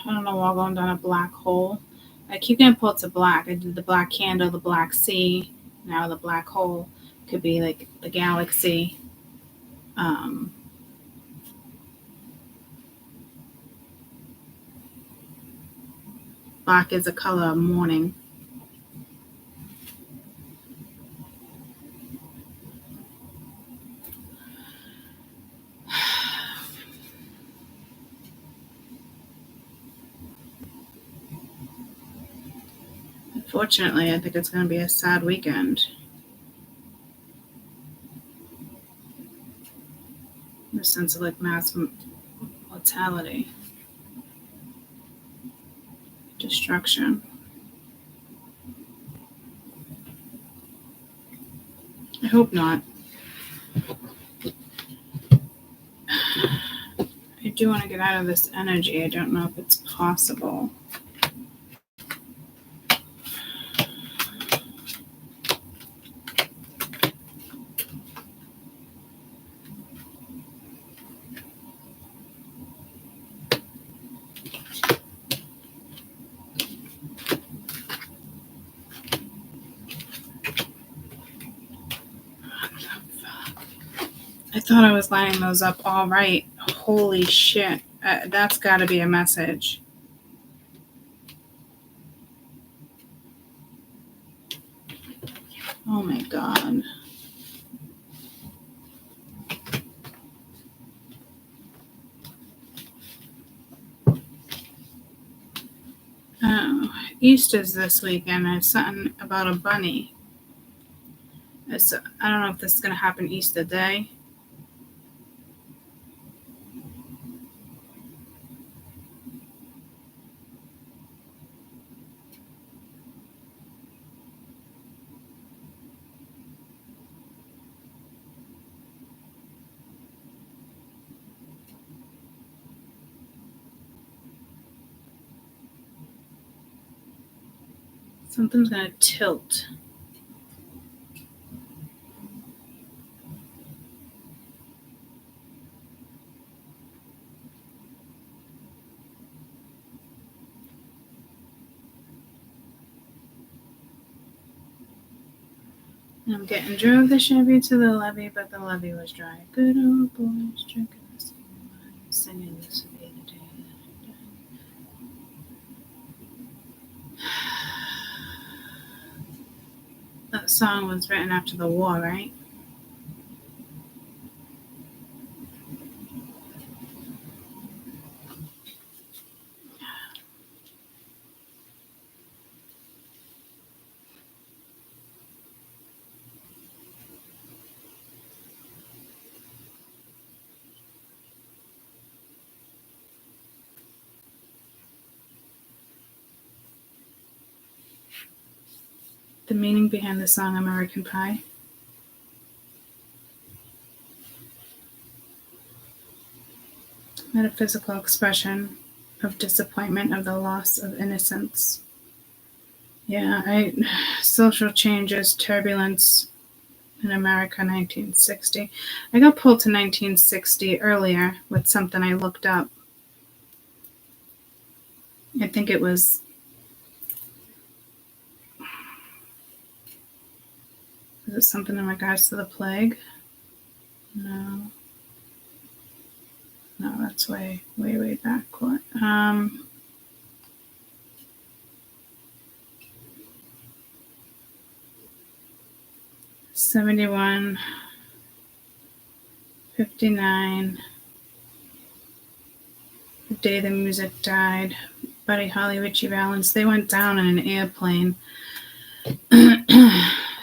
S1: I don't know, while going down a black hole. I keep getting pulled to black. I did the black candle, the black sea. Now the black hole could be like the galaxy. Black is a color of mourning. Unfortunately, I think it's going to be a sad weekend. In the sense of like mass mortality, destruction. I hope not. I do want to get out of this energy. I don't know if it's possible. I thought I was lining those up all right. Holy shit. That's got to be a message. Oh my god. Oh, Easter's this weekend. There's something about a bunny. I don't know if this is going to happen Easter Day. Something's going to tilt. I'm getting drove the Chevy to the levee, but the levee was dry. Good old boys drinking the same wine, singing this would be the day that I died. That song was written after the war, right? The meaning behind the song American Pie. Metaphysical expression of disappointment of the loss of innocence. Yeah, social changes, turbulence in America, 1960. I got pulled to 1960 earlier with something I looked up. I think it was it something in regards to the plague? No. No, that's way back. 71, 59, the day the music died. Buddy Holly, Richie Valens, they went down in an airplane.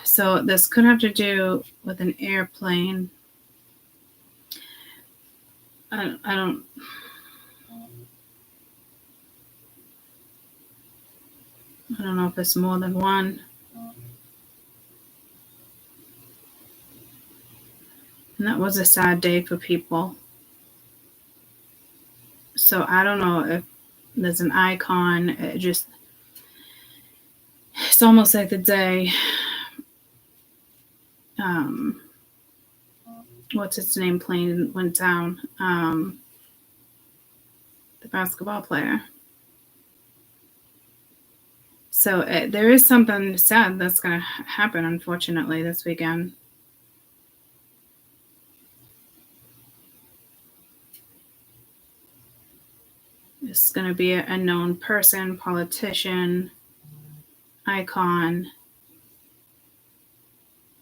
S1: So this could have to do with an airplane. I don't know if it's more than one. And that was a sad day for people. So I don't know if there's an icon. It's almost like the day, what's its name, plane went down, the basketball player. So there is something sad that's going to happen, unfortunately, this weekend. It's going to be a known person, politician, icon.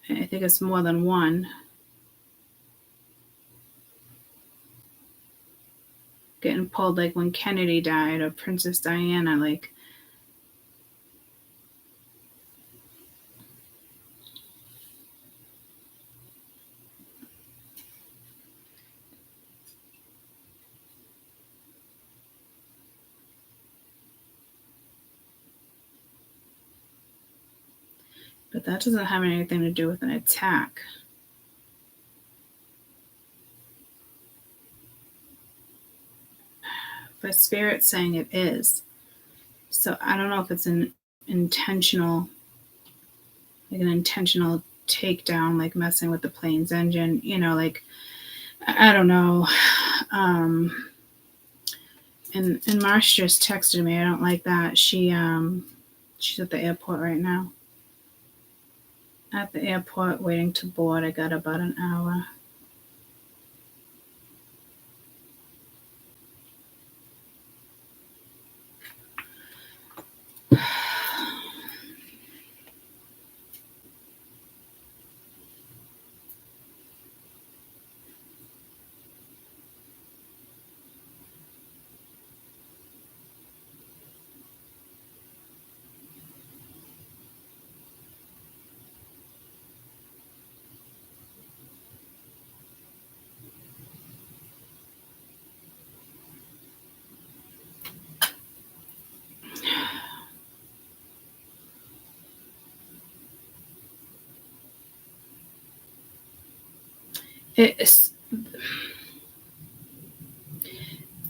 S1: I think it's more than one. Getting pulled like when Kennedy died or Princess Diana, like. But that doesn't have anything to do with an attack. But Spirit's saying it is. So I don't know if it's an intentional takedown, like messing with the plane's engine, like, I don't know. And Marsh just texted me. I don't like that. She's at the airport right now. At the airport waiting to board. I got about an hour.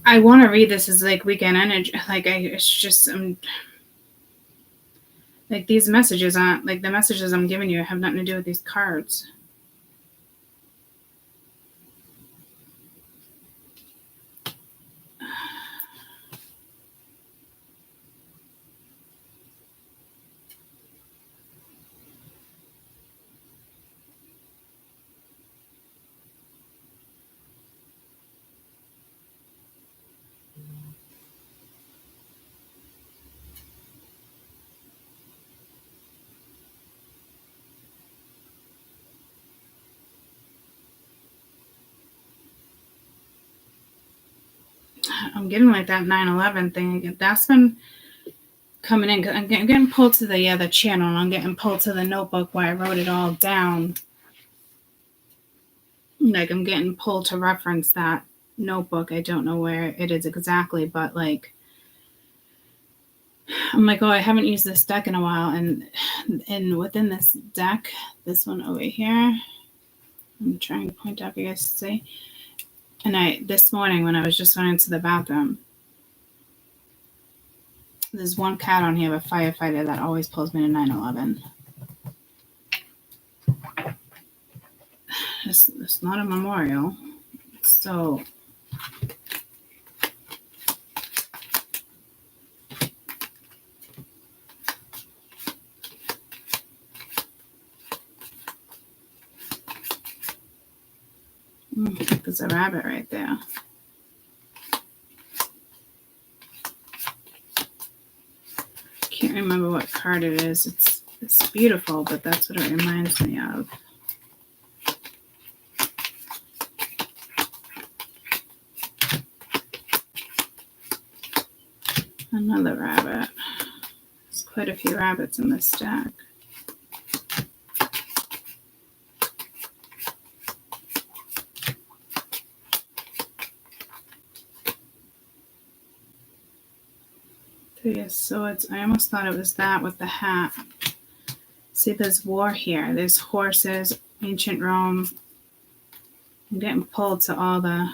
S1: I want to read this as like weekend energy. Like it's just like these messages aren't like the messages I'm giving you have nothing to do with these cards. I'm getting like that 9/11 thing. That's been coming in. I'm getting pulled to the channel, and I'm getting pulled to the notebook where I wrote it all down. Like I'm getting pulled to reference that notebook. I don't know where it is exactly, but like I'm like, oh, I haven't used this deck in a while. And within this deck, this one over here, I'm trying to point out for you guys to see. And this morning when I was just going into the bathroom, there's one card on here, a firefighter, that always pulls me to 9/11. It's not a memorial. So there's a rabbit right there. Can't remember what card it is. It's beautiful, but that's what it reminds me of. Another rabbit. There's quite a few rabbits in this deck. Three of Swords. I almost thought it was that with the hat. See, there's war here. There's horses, ancient Rome. I'm getting pulled to all the...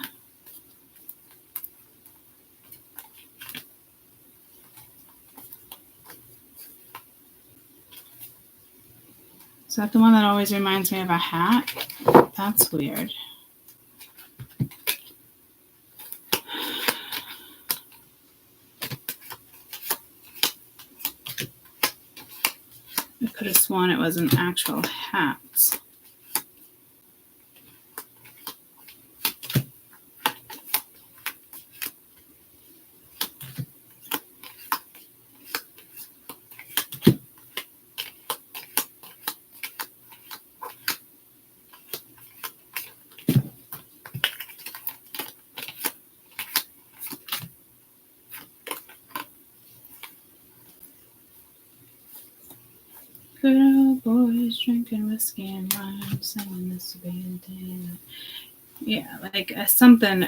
S1: Is that the one that always reminds me of a hat? That's weird. I could have sworn it was an actual hat. Good old boys drinking whiskey and wine, singing this to be a day. Yeah, like something.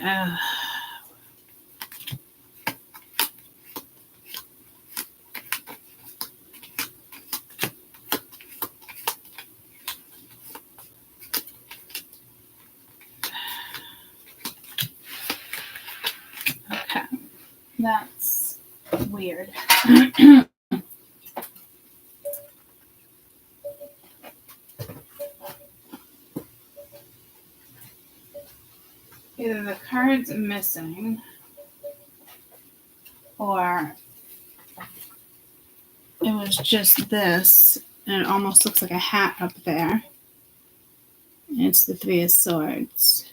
S1: Okay, that's weird. Either the card's missing or it was just this and it almost looks like a hat up there. And it's the Three of Swords.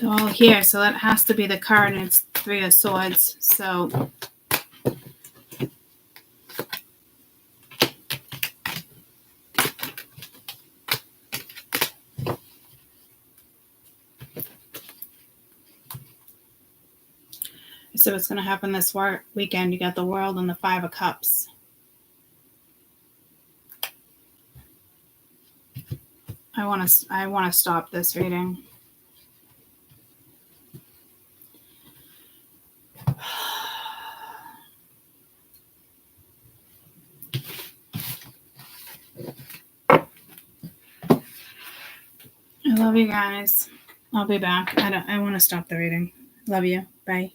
S1: All here, so that has to be the card, and it's Three of Swords. So what's going to happen this weekend? You got the World and the Five of Cups. I want to stop this reading. I love you guys. I'll be back. I want to stop the reading. Love you. Bye.